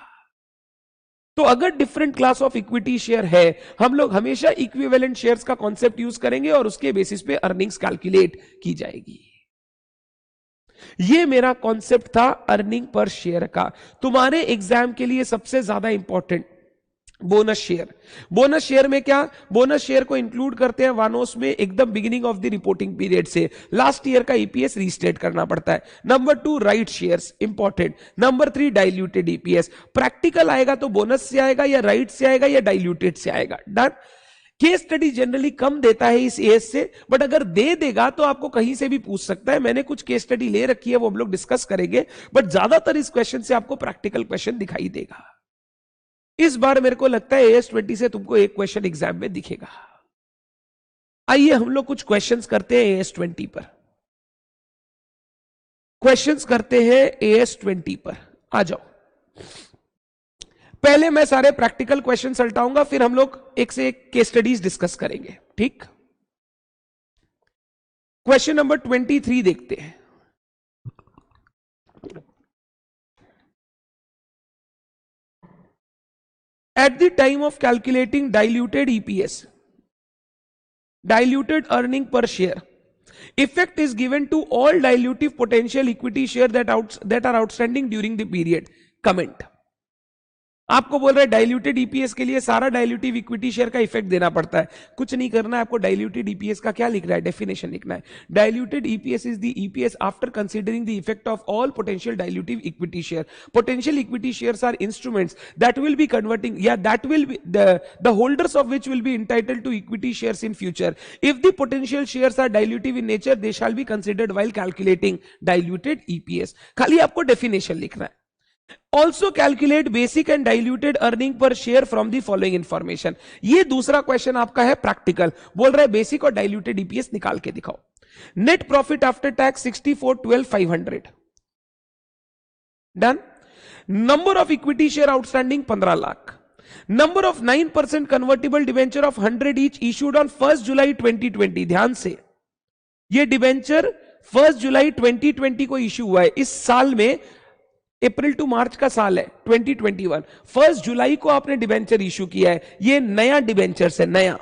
S1: तो अगर different class of equity share है, हम लोग हमेशा इक्विवेलेंट शेयर्स का कॉन्सेप्ट यूज करेंगे और उसके बेसिस पे अर्निंग्स कैलकुलेट की जाएगी। ये मेरा कॉन्सेप्ट था अर्निंग पर शेयर का। तुम्हारे एग्जाम के लिए सबसे ज्यादा important bonus share. Bonus share में क्या, बोनस शेयर को इंक्लूड करते हैं वानोस में एकदम beginning of the reporting period से। लास्ट ईयर का ईपीएस रीस्टेट करना पड़ता है। Number 2 right shares, important. Number 3 diluted EPS. Practical आएगा तो बोनस से आएगा या राइट से आएगा या डाइल्यूटेड से आएगा। डन। केस स्टडी जनरली कम देता है इस एज से, बट अगर दे देगा तो आपको कहीं से भी पूछ सकता है। मैंने कुछ केस स्टडी ले रखी है, वो हम लोग डिस्कस करेंगे, बट ज्यादातर इस क्वेश्चन से आपको प्रैक्टिकल क्वेश्चन दिखाई देगा। इस बार मेरे को लगता है AS20 से तुमको एक क्वेश्चन एग्जाम में दिखेगा। आइए हम लोग कुछ क्वेश्चंस करते हैं AS20 पर। क्वेश्चंस करते हैं AS20 पर, आ जाओ। पहले मैं सारे प्रैक्टिकल क्वेश्चन सल्टाऊंगा, फिर हम लोग एक से एक केस स्टडीज डिस्कस करेंगे, ठीक। क्वेश्चन नंबर 23 देखते हैं। At the time of calculating diluted EPS, diluted earning per share, effect is given to all dilutive potential equity share that are outstanding during the period. Comment. आपको बोल रहे हैं डाइल्यूटेड ईपीएस के लिए सारा डाइल्यूटिव इक्विटी शेयर का इफेक्ट देना पड़ता है। कुछ नहीं करना है आपको, डाइल्यूटेड ईपीएस का क्या लिखना है, डेफिनेशन लिखना है। Diluted EPS is the EPS after considering the effect of all potential dilutive equity share. Potential equity shares are instruments that will be converting या that will be the holders of which will be entitled to equity shares in future. If the potential shares are dilutive in nature, they shall be considered while calculating diluted EPS. खाली आपको डेफिनेशन लिखना है। Also calculate basic and diluted earning per share from the following information. ये दूसरा क्वेश्चन आपका है प्रैक्टिकल, बोल रहा है बेसिक और डाइल्यूटेड ईपीएस निकाल के दिखाओ। Net profit after tax 64,12,500 done. Number of equity share outstanding 15 lakh. Number of 9% convertible debenture of 100 each issued on 1 जुलाई 2020। ध्यान से, ये डिवेंचर 1 जुलाई 2020 को इशू हुआ है। इस साल में अप्रैल टू मार्च का साल है 2021। 1 जुलाई को आपने डिवेंचर इशू किया है। ये नया डिवेंचर है, नया,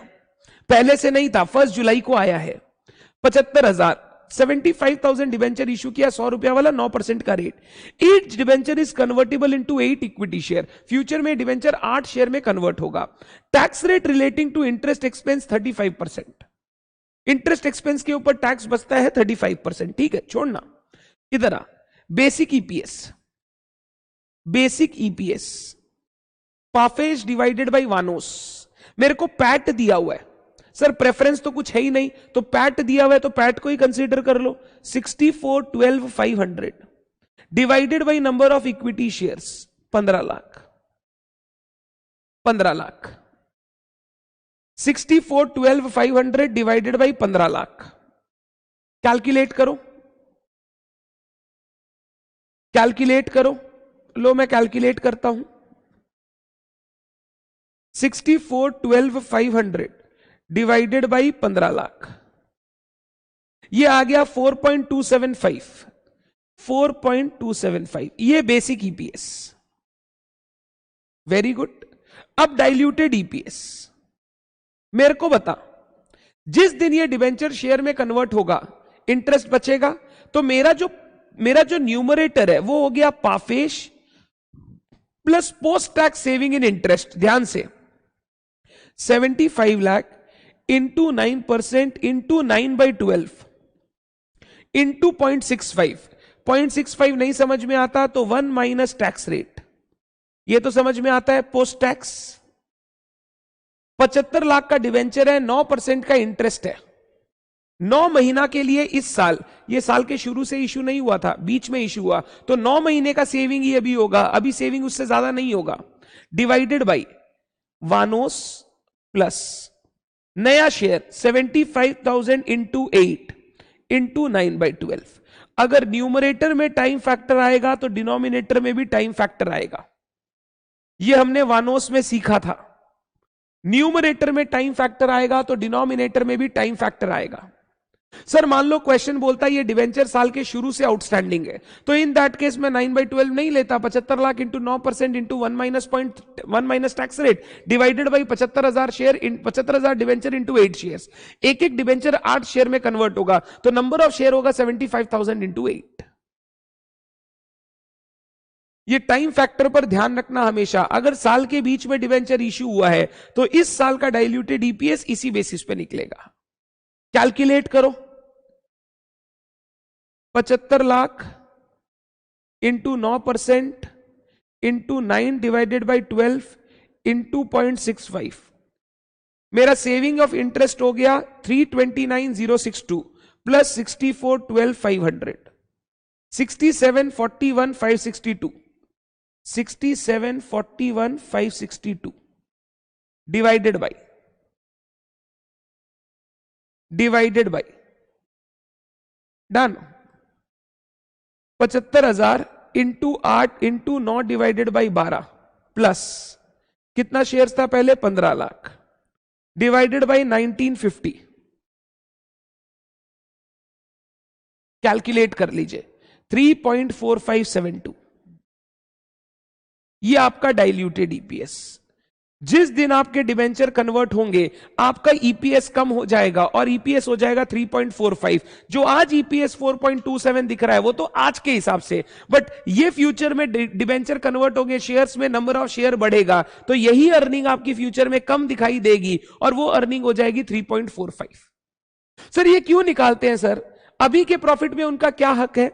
S1: पहले से नहीं था, 1 जुलाई को आया है। 75,000 75,000 डिवेंचर इशू किया, 100 रुपया वाला, 9% का rate. Each debenture is convertible into 8 equity share. Future में डिवेंचर 8 शेयर में कन्वर्ट होगा। Tax rate relating to interest expense 35%। Interest expense के ऊपर टैक्स बचता है 35%। ठीक है, छोड़ना। इधर आ, basic EPS. Basic EPS PAFESH divided by वानोस। मेरे को पैट दिया हुआ है सर, प्रेफरेंस तो कुछ है ही नहीं, तो पैट दिया हुआ है तो पैट को ही कंसीडर कर लो। 64,12,500 divided by number of equity shares 15 lakh. 15 lakh 64,12,500 divided by 15 lakh. Calculate करो, कैलकुलेट करो। लो मैं कैलकुलेट करता हूं। 64,12,500 डिवाइडेड बाई 15 लाख, ये आ गया 4.275। 4.275 ये बेसिक ईपीएस। Very good. अब डाइल्यूटेड ईपीएस मेरे को बता, जिस दिन ये डिवेंचर शेयर में कन्वर्ट होगा इंटरेस्ट बचेगा, तो मेरा जो न्यूमरेटर है वो हो गया PAFESH plus post tax saving in interest. ध्यान से, 75 लाख इंटू 9% इंटू 9/12 इंटू 0.65। 0.65 नहीं समझ में आता तो 1 माइनस टैक्स रेट, ये तो समझ में आता है पोस्ट टैक्स। 75 लाख का डिवेंचर है, 9% का इंटरेस्ट है। 9 महीना के लिए इस साल, ये साल के शुरू से इशू नहीं हुआ था, बीच में इशू हुआ, तो 9 महीने का सेविंग ही अभी होगा, अभी सेविंग उससे ज्यादा नहीं होगा। डिवाइडेड बाई वानोस प्लस नया शेयर 75,000 इंटू 8 इंटू 9/12। अगर न्यूमरेटर में टाइम फैक्टर आएगा तो डिनोमिनेटर में भी टाइम फैक्टर आएगा। यह हमने वानोस में सीखा था। न्यूमरेटर में टाइम फैक्टर आएगा तो डिनोमिनेटर में भी टाइम फैक्टर आएगा। सर मान लो क्वेश्चन बोलता है ये डिवेंचर साल के शुरू से आउटस्टैंडिंग है, तो इन दैट केस में 9/12 नहीं लेता, 75 lakh into 9% into 1 minus tax rate divided by 75,000 share, 75,000 debenture into 8 shares. एक एक डिवेंचर 8 शेयर में कन्वर्ट होगा, तो नंबर ऑफ शेयर होगा 75,000 इंटू 8। ये टाइम फैक्टर पर ध्यान रखना हमेशा। अगर साल के बीच में डिवेंचर इश्यू हुआ है तो इस साल का डाइल्यूटेड ईपीएस इसी बेसिस पे निकलेगा। कैलकुलेट करो, 75 lakh into 9% into 9 divided by 12 into 0.65। मेरा सेविंग ऑफ इंटरेस्ट हो गया 329,062 plus 64,12,500 67,41,562 67,41,562 divided by done. 75,000 into 8 into 9 divided by 12 plus कितना शेयर्स था पहले 15 लाख डिवाइडेड बाई 1950। कैलकुलेट कर लीजिए 3.4572। ये आपका डाइल्यूटेड ईपीएस। जिस दिन आपके डिबेंचर कन्वर्ट होंगे आपका ईपीएस कम हो जाएगा और ईपीएस हो जाएगा 3.45। जो आज ईपीएस 4.27 दिख रहा है वो तो आज के हिसाब से, बट ये फ्यूचर में डिबेंचर कन्वर्ट होंगे, शेयर्स में नंबर ऑफ शेयर बढ़ेगा तो यही अर्निंग आपकी फ्यूचर में कम दिखाई देगी और वो अर्निंग हो जाएगी 3.45। सर ये क्यों निकालते हैं सर? अभी के प्रॉफिट में उनका क्या हक है?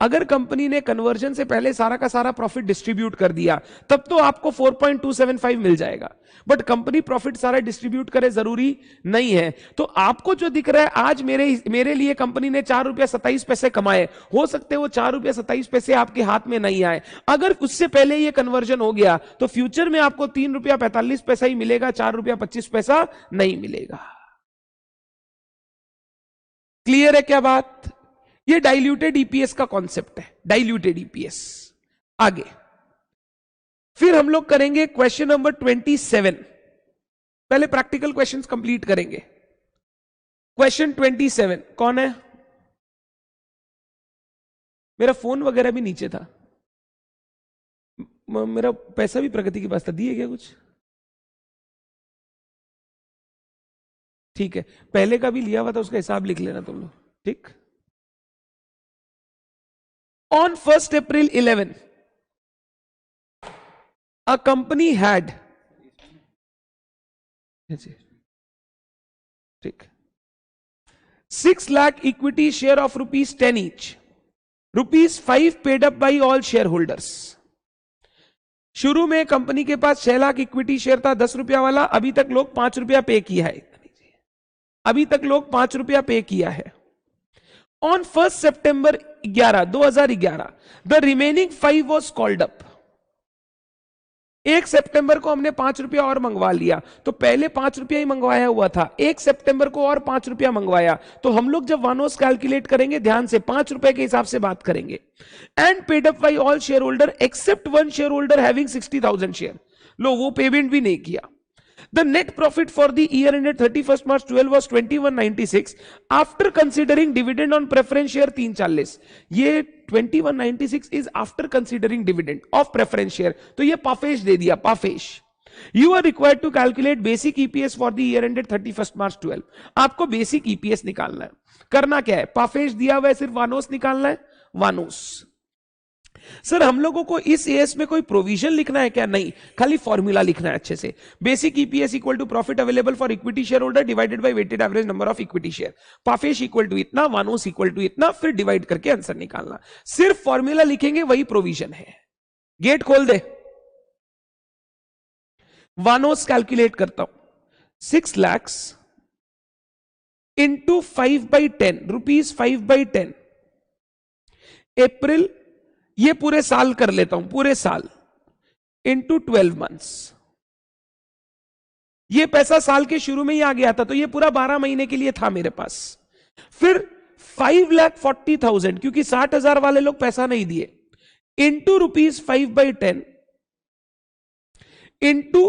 S1: अगर कंपनी ने कन्वर्जन से पहले सारा का सारा प्रॉफिट डिस्ट्रीब्यूट कर दिया तब तो आपको 4.275 मिल जाएगा, बट कंपनी प्रॉफिट सारा डिस्ट्रीब्यूट करे जरूरी नहीं है। तो आपको जो दिख रहा है आज मेरे लिए कंपनी ने 4 रुपया 27 पैसे कमाए, हो सकते वो 4 रुपया 27 पैसे आपके हाथ में नहीं आए। अगर उससे पहले ये कन्वर्जन हो गया तो फ्यूचर में आपको 3 रुपया 45 पैसा ही मिलेगा, 4 रुपया 25 पैसा नहीं मिलेगा। क्लियर है क्या बात? ये डाइल्यूटेड ईपीएस का कॉन्सेप्ट है, डाइल्यूटेड ईपीएस। आगे फिर हम लोग करेंगे क्वेश्चन नंबर 27। पहले प्रैक्टिकल क्वेश्चंस कंप्लीट करेंगे। क्वेश्चन 27 कौन है? मेरा फोन वगैरह भी नीचे था, मेरा पैसा भी प्रगति के पास था, दिए क्या कुछ? ठीक है, पहले का भी लिया हुआ था, उसका हिसाब लिख लेना तुम लोग, ठीक। On 1st April 11, a company had, ठीक, 6 lakh equity share of rupees 10 each, rupees 5 paid up by all shareholders। शुरू में कंपनी के पास 6 लाख इक्विटी शेयर था 10 रुपया वाला, अभी तक लोग 5 रुपया पे किया है, अभी तक लोग 5 रुपया पे किया है। On 1st September 2011, the remaining 5 was called up। 1 सितंबर को हमने 5 रुपया और मंगवा लिया, तो पहले 5 रुपया ही मंगवाया हुआ था, 1 सितंबर को और 5 रुपया मंगवाया, तो हम लोग जब वानोस कैलकुलेट करेंगे ध्यान से 5 रुपए के हिसाब से बात करेंगे। And paid up by all share holder except one share holder having 60,000 share. लो वो पेमेंट भी नहीं किया। The net profit for the year ended 31st March 12 was 2196 after considering dividend on preference share 340। ये 2196 is after considering dividend of preference share, तो ये पाफेश दे दिया, पाफेश। You are required to calculate basic EPS for the year ended 31st March 12। आपको बेसिक EPS निकालना है। करना क्या है? पाफेश दिया हुआ है, सिर्फ वानोस निकालना है, वानोस। सर हम लोगों को इस एएस में कोई प्रोविजन लिखना है क्या? नहीं, खाली फॉर्मूला लिखना है अच्छे से। Basic EPS equal to profit available for equity share holder divided by weighted average number of equity share. PAFESH equal to इतना, वानोस इक्वल टू इतना, फिर डिवाइड करके आंसर निकालना। सिर्फ फॉर्मूला लिखेंगे, वही प्रोविजन है। गेट खोल दे। वानोस कैलकुलेट करता हूं, 6 लाख इंटू 5/10 रुपीज 5/10 अप्रैल, ये पूरे साल कर लेता हूं, पूरे साल इंटू 12 मंथ्स। ये पैसा साल के शुरू में ही आ गया था, तो ये पूरा 12 महीने के लिए था मेरे पास। फिर 5,40,000 क्योंकि 60,000 वाले लोग पैसा नहीं दिए, इंटू रुपीज 5/10 इंटू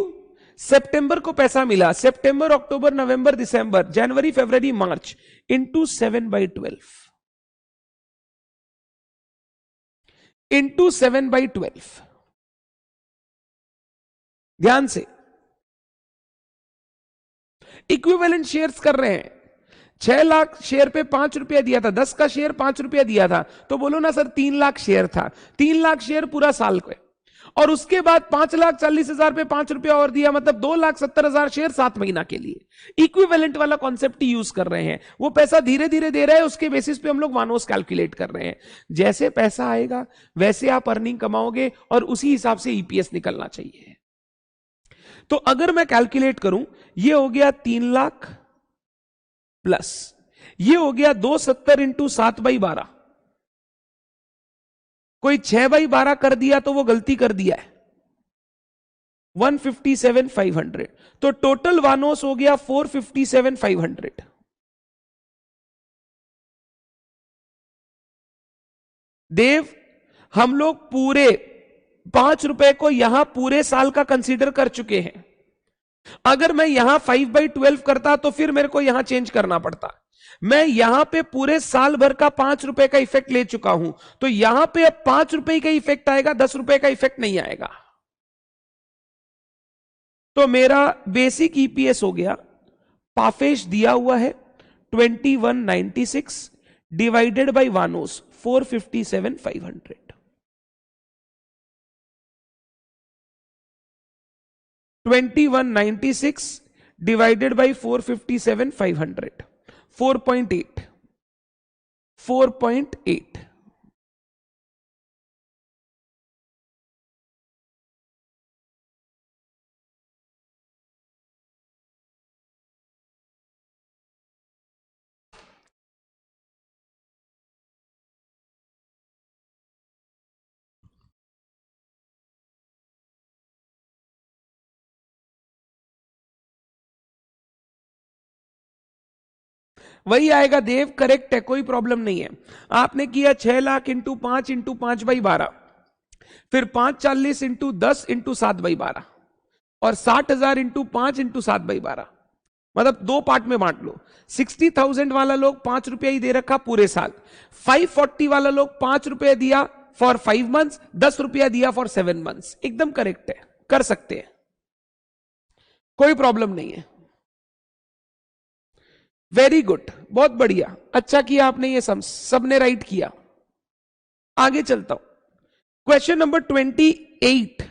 S1: सितंबर को पैसा मिला, सितंबर अक्टूबर नवंबर दिसंबर जनवरी फरवरी मार्च इंटू 7/12 इंटू 7/12। ध्यान से इक्विवेलेंट शेयर्स कर रहे हैं। 6 लाख शेयर पे 5 रुपया दिया था, 10 का शेयर 5 रुपया दिया था, तो बोलो ना सर 3 लाख शेयर था, 3 लाख शेयर पूरा साल को, और उसके बाद 5,40,000 पे 5 रुपया और दिया, मतलब 2,70,000 शेयर 7 महीना के लिए। इक्विवेलेंट वाला कॉन्सेप्ट यूज कर रहे हैं, वो पैसा धीरे धीरे दे रहा है, उसके बेसिस पे हम लोग वानोस कैलकुलेट कर रहे हैं। जैसे पैसा आएगा वैसे आप अर्निंग कमाओगे और उसी हिसाब से ईपीएस निकलना चाहिए। तो अगर मैं कैलकुलेट करूं, ये हो गया 3 लाख प्लस ये हो गया 270 इंटू 7/12। कोई 6/12 कर दिया तो वो गलती कर दिया है, 157,500। तो टोटल वानोस हो गया 457,500। देव हम लोग पूरे 5 रुपए को यहां पूरे साल का कंसीडर कर चुके हैं। अगर मैं यहां 5/12 करता तो फिर मेरे को यहां चेंज करना पड़ता। मैं यहां पे पूरे साल भर का 5 रुपए का इफेक्ट ले चुका हूं, तो यहां पे अब 5 रुपए का इफेक्ट आएगा, 10 रुपए का इफेक्ट नहीं आएगा। तो मेरा बेसिक ईपीएस हो गया, पाफेश दिया हुआ है 2196 डिवाइडेड बाय वानोस 457,500। 2196 divided by 457,500, 4.8, 4.8। वही आएगा देव, करेक्ट है, कोई प्रॉब्लम नहीं है। आपने किया 6 लाख इंटू 5/5 फिर 540 इंटू 10 इंटू 7/12 और 60,000 इंटू 5/7/12, मतलब दो पार्ट में बांट लो। 60,000 वाला लोग 5 रुपया ही दे रखा पूरे साल, 540 वाला लोग 5 रुपया दिया फॉर 5 मंथ्स, 10 रुपया दिया फॉर 7 मंथ्स। एकदम करेक्ट है, कर सकते हैं, कोई प्रॉब्लम नहीं है। वेरी गुड, बहुत बढ़िया, अच्छा किया आपने, ये सबने राइट किया। आगे चलता हूं, क्वेश्चन नंबर 28।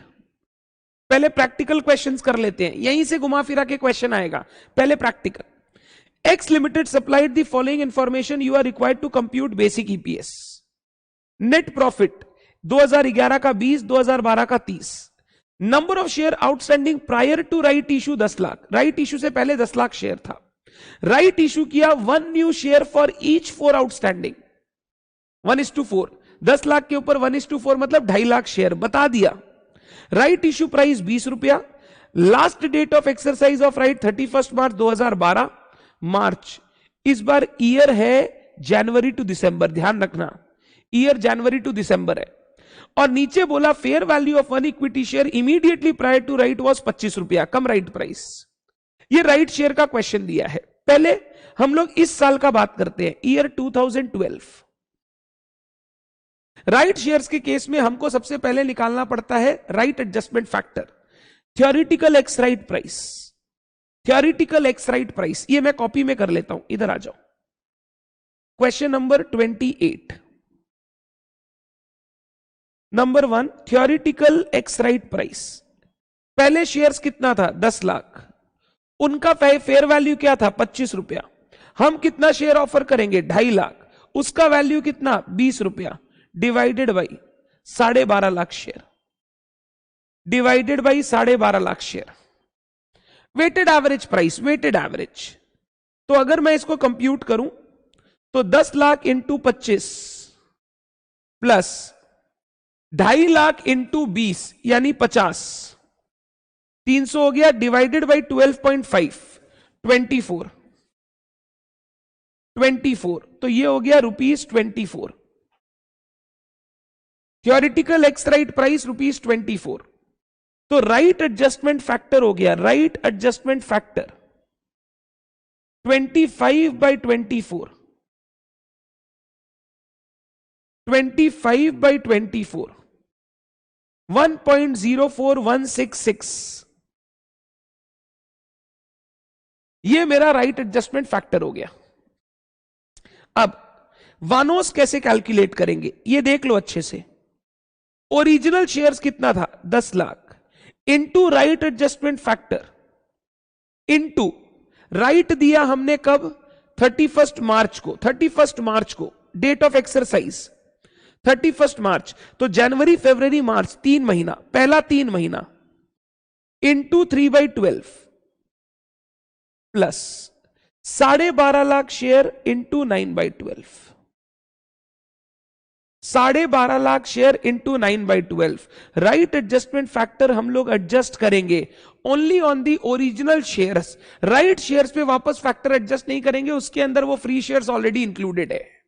S1: पहले प्रैक्टिकल क्वेश्चंस कर लेते हैं, यहीं से घुमा फिरा के क्वेश्चन आएगा। पहले practical. X limited supplied the following information, you are required to compute basic EPS. Net profit 2011 का 20, 2012 का 30। Number of share outstanding prior to right issue 10 lakh, right issue से पहले 10 लाख शेयर था। राइट इशू किया 1 new share for each 4 outstanding, 1:4। 10 lakh के ऊपर 1:4 मतलब 2.5 लाख शेयर, बता दिया। राइट इशू प्राइस 20 रुपया। Last date of exercise of right 31 March 2012। March, इस बार ईयर है जनवरी टू दिसंबर, ध्यान रखना ईयर जनवरी टू दिसंबर है। और नीचे बोला fair value of 1 equity share immediately prior to right was 25 रुपया, कम राइट प्राइस। ये राइट शेयर का क्वेश्चन दिया है। पहले हम लोग इस साल का बात करते हैं, ईयर 2012। राइट शेयर्स के केस में हमको सबसे पहले निकालना पड़ता है right adjustment factor, theoretical x right price. Theoretical x right price, ये मैं कॉपी में कर लेता हूं, इधर आ जाओ। Question number 28, number 1, theoretical x right price. पहले शेयर्स कितना था? 10 लाख। उनका फेयर वैल्यू क्या था? 25 रुपया। हम कितना शेयर ऑफर करेंगे? 2.5 लाख। उसका वैल्यू कितना? 20 रुपया, divided by 12.5 lakh share, divided by 12.5 lakh share. Weighted average price, weighted average. तो अगर मैं इसको कंप्यूट करूं तो 10 lakh into 25 plus 2.5 lakh into 20 यानी 50, 300 हो गया, डिवाइडेड बाई 12.5, 24, 24, तो ये हो गया ₹24। Theoretical x right price ₹24। तो राइट एडजस्टमेंट फैक्टर हो गया, राइट एडजस्टमेंट फैक्टर 25/24, 25/24, 1.04166। ये मेरा राइट एडजस्टमेंट फैक्टर हो गया। अब वानोस कैसे कैलकुलेट करेंगे ये देख लो अच्छे से। ओरिजिनल शेयर्स कितना था? 10 lakh into right adjustment factor into right दिया हमने कब? 31 मार्च को, 31 मार्च को डेट ऑफ एक्सरसाइज 31 मार्च। तो जनवरी फरवरी मार्च 3 महीना, पहला 3 महीना into 3/12 plus 12.5 lakh share into 9/12, 12.5 lakh share into 9/12। Right adjustment factor हम लोग एडजस्ट करेंगे only on the original shares. Right shares पे वापस फैक्टर एडजस्ट नहीं करेंगे, उसके अंदर वो फ्री शेयर्स ऑलरेडी इंक्लूडेड है।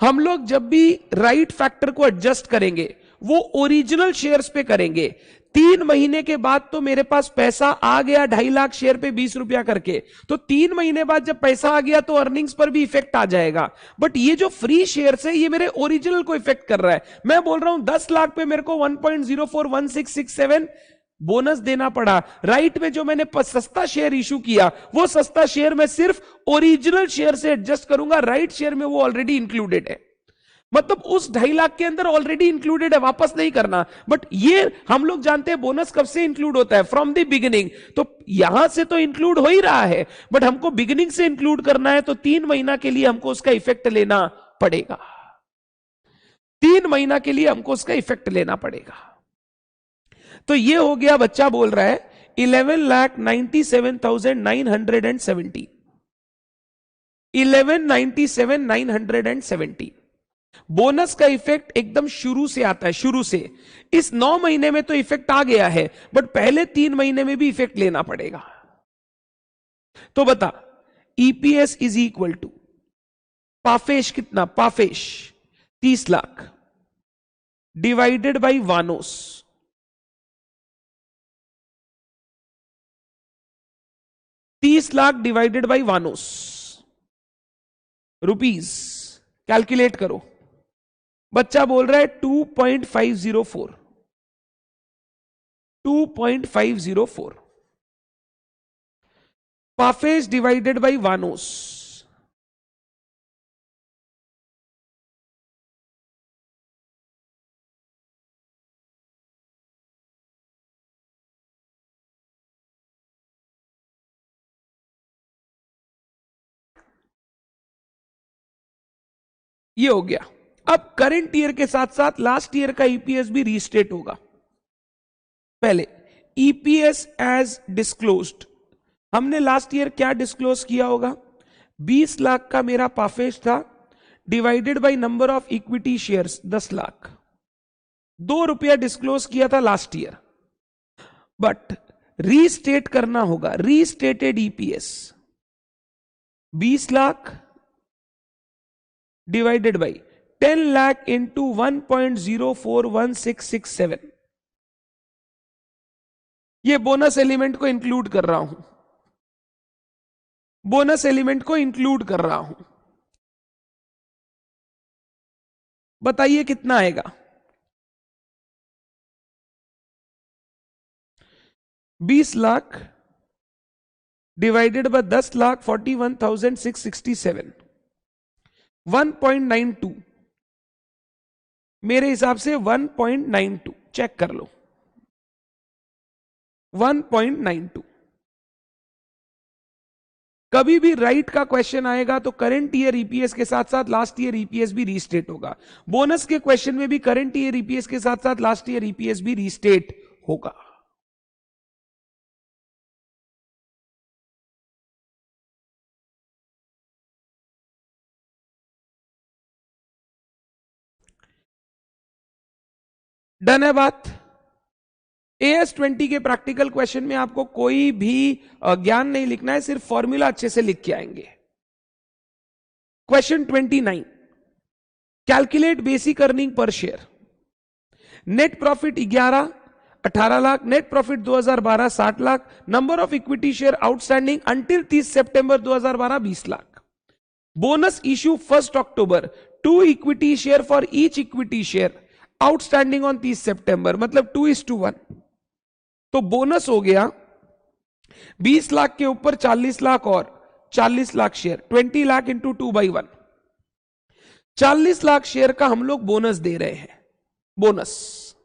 S1: हम लोग जब भी राइट फैक्टर को एडजस्ट करेंगे वो ओरिजिनल शेयर्स पे करेंगे, 3 महीने के बाद तो मेरे पास पैसा आ गया 2.5 लाख शेयर पे 20 रुपया करके, तो 3 महीने बाद जब पैसा आ गया तो अर्निंग्स पर भी इफेक्ट आ जाएगा। बट ये जो फ्री शेयर है ये मेरे ओरिजिनल को इफेक्ट कर रहा है। मैं बोल रहा हूं 10 लाख पे मेरे को 1.041667 बोनस देना पड़ा। राइट में जो मैंने सस्ता शेयर इशू किया, वो सस्ता शेयर मैं सिर्फ ओरिजिनल शेयर से एडजस्ट करूंगा, राइट शेयर में वो ऑलरेडी इंक्लूडेड है। मतलब उस 2.5 लाख के अंदर ऑलरेडी इंक्लूडेड है, वापस नहीं करना। बट ये हम लोग जानते हैं बोनस कब से इंक्लूड होता है, फ्रॉम द बिगिनिंग। तो यहां से तो इंक्लूड हो ही रहा है, बट हमको बिगिनिंग से इंक्लूड करना है, तो 3 महीना के लिए हमको उसका इफेक्ट लेना पड़ेगा। 3 महीना के लिए हमको उसका इफेक्ट लेना पड़ेगा। तो ये हो गया, बच्चा बोल रहा है 11,97,970, 11,97,970। बोनस का इफेक्ट एकदम शुरू से आता है, शुरू से। इस 9 महीने में तो इफेक्ट आ गया है, बट पहले 3 महीने में भी इफेक्ट लेना पड़ेगा। तो बता, EPS is equal to PAFES कितना, पाफेश 30 लाख डिवाइडेड बाई वानोस, 30 लाख डिवाइडेड बाई वानोस रुपीस, कैलकुलेट करो। बच्चा बोल रहा है 2.504, 2.504 पाफेज डिवाइडेड बाई वानोस, ये हो गया। अब करंट ईयर के साथ साथ लास्ट ईयर का ईपीएस भी रीस्टेट होगा। पहले ईपीएस एज डिस्क्लोज्ड, हमने लास्ट ईयर क्या डिस्क्लोज किया होगा, 20 लाख का मेरा पाफेज था, divided by number of equity shares 10 lakh, 2 रुपया डिस्क्लोज किया था लास्ट ईयर। बट रीस्टेट करना होगा, restated EPS 20 lakh divided by 10 lakh into 1.041667, ये बोनस एलिमेंट को इंक्लूड कर रहा हूं, बोनस एलिमेंट को इंक्लूड कर रहा हूं। बताइए कितना आएगा, 20 लाख डिवाइडेड बाय 10 लाख 41,667, 1.92, मेरे हिसाब से 1.92, चेक कर लो, 1.92। कभी भी राइट का क्वेश्चन आएगा तो करंट ईयर ईपीएस के साथ साथ लास्ट ईयर ईपीएस भी रीस्टेट होगा। बोनस के क्वेश्चन में भी करंट ईयर ईपीएस के साथ साथ लास्ट ईयर ईपीएस भी रीस्टेट होगा। डन है बात। AS20 के प्रैक्टिकल क्वेश्चन में आपको कोई भी ज्ञान नहीं लिखना है, सिर्फ फॉर्मूला अच्छे से लिख के आएंगे। Question 29, calculate basic earning per share. Net profit 11, 18 lakh, net profit 2012 60 lakh, number of equity share outstanding until 30 September 2012 20 lakh. Bonus issue 1 October, 2 equity share for each equity share outstanding on 30 सितंबर, मतलब 2:1। तो बोनस हो गया 20 लाख के ऊपर 40 लाख और 40 lakh share, 20 lakh into 2/1, 40 lakh share का हम लोग बोनस दे रहे हैं। बोनस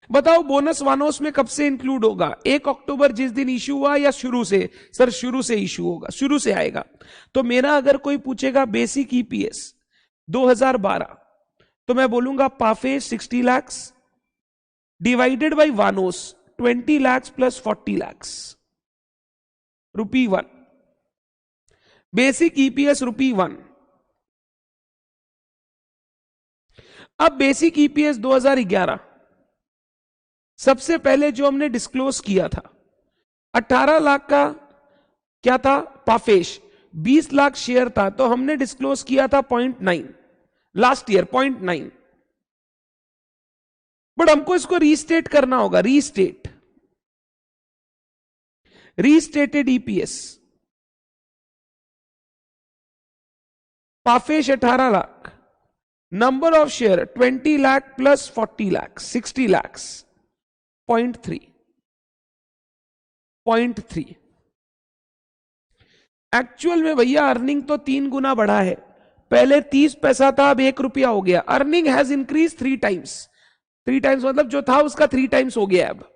S1: बताओ, बोनस वानोस में कब से इंक्लूड होगा, 1 अक्टूबर जिस दिन इशू हुआ या शुरू से? सर शुरू से इशू होगा, शुरू से आएगा। तो मेरा अगर कोई पूछेगा बेसिक ईपीएस 2012, तो मैं बोलूंगा पाफेज 60 लाख डिवाइडेड बाई वानोस 20 lakh plus 40 lakh, ₹1। Basic EPS ₹1। अब बेसिक ईपीएस 2011, सबसे पहले जो हमने डिस्क्लोज किया था 18 लाख का क्या था, पाफेश 20 लाख शेयर था, तो हमने डिस्क्लोज किया था 0.9 लास्ट ईयर, 0.9। बट हमको इसको रीस्टेट करना होगा, restated EPS. PAFES 18 lakh, number of share 20 lakh plus 40 lakh 60 lakh, 0.3 actual में भैया अर्निंग तो 3 गुना बढ़ा है। पहले 30 पैसा था, अब 1 रुपया हो गया। Earning has increase 3 times. 3 times मतलब जो था उसका 3 टाइम्स हो गया अब।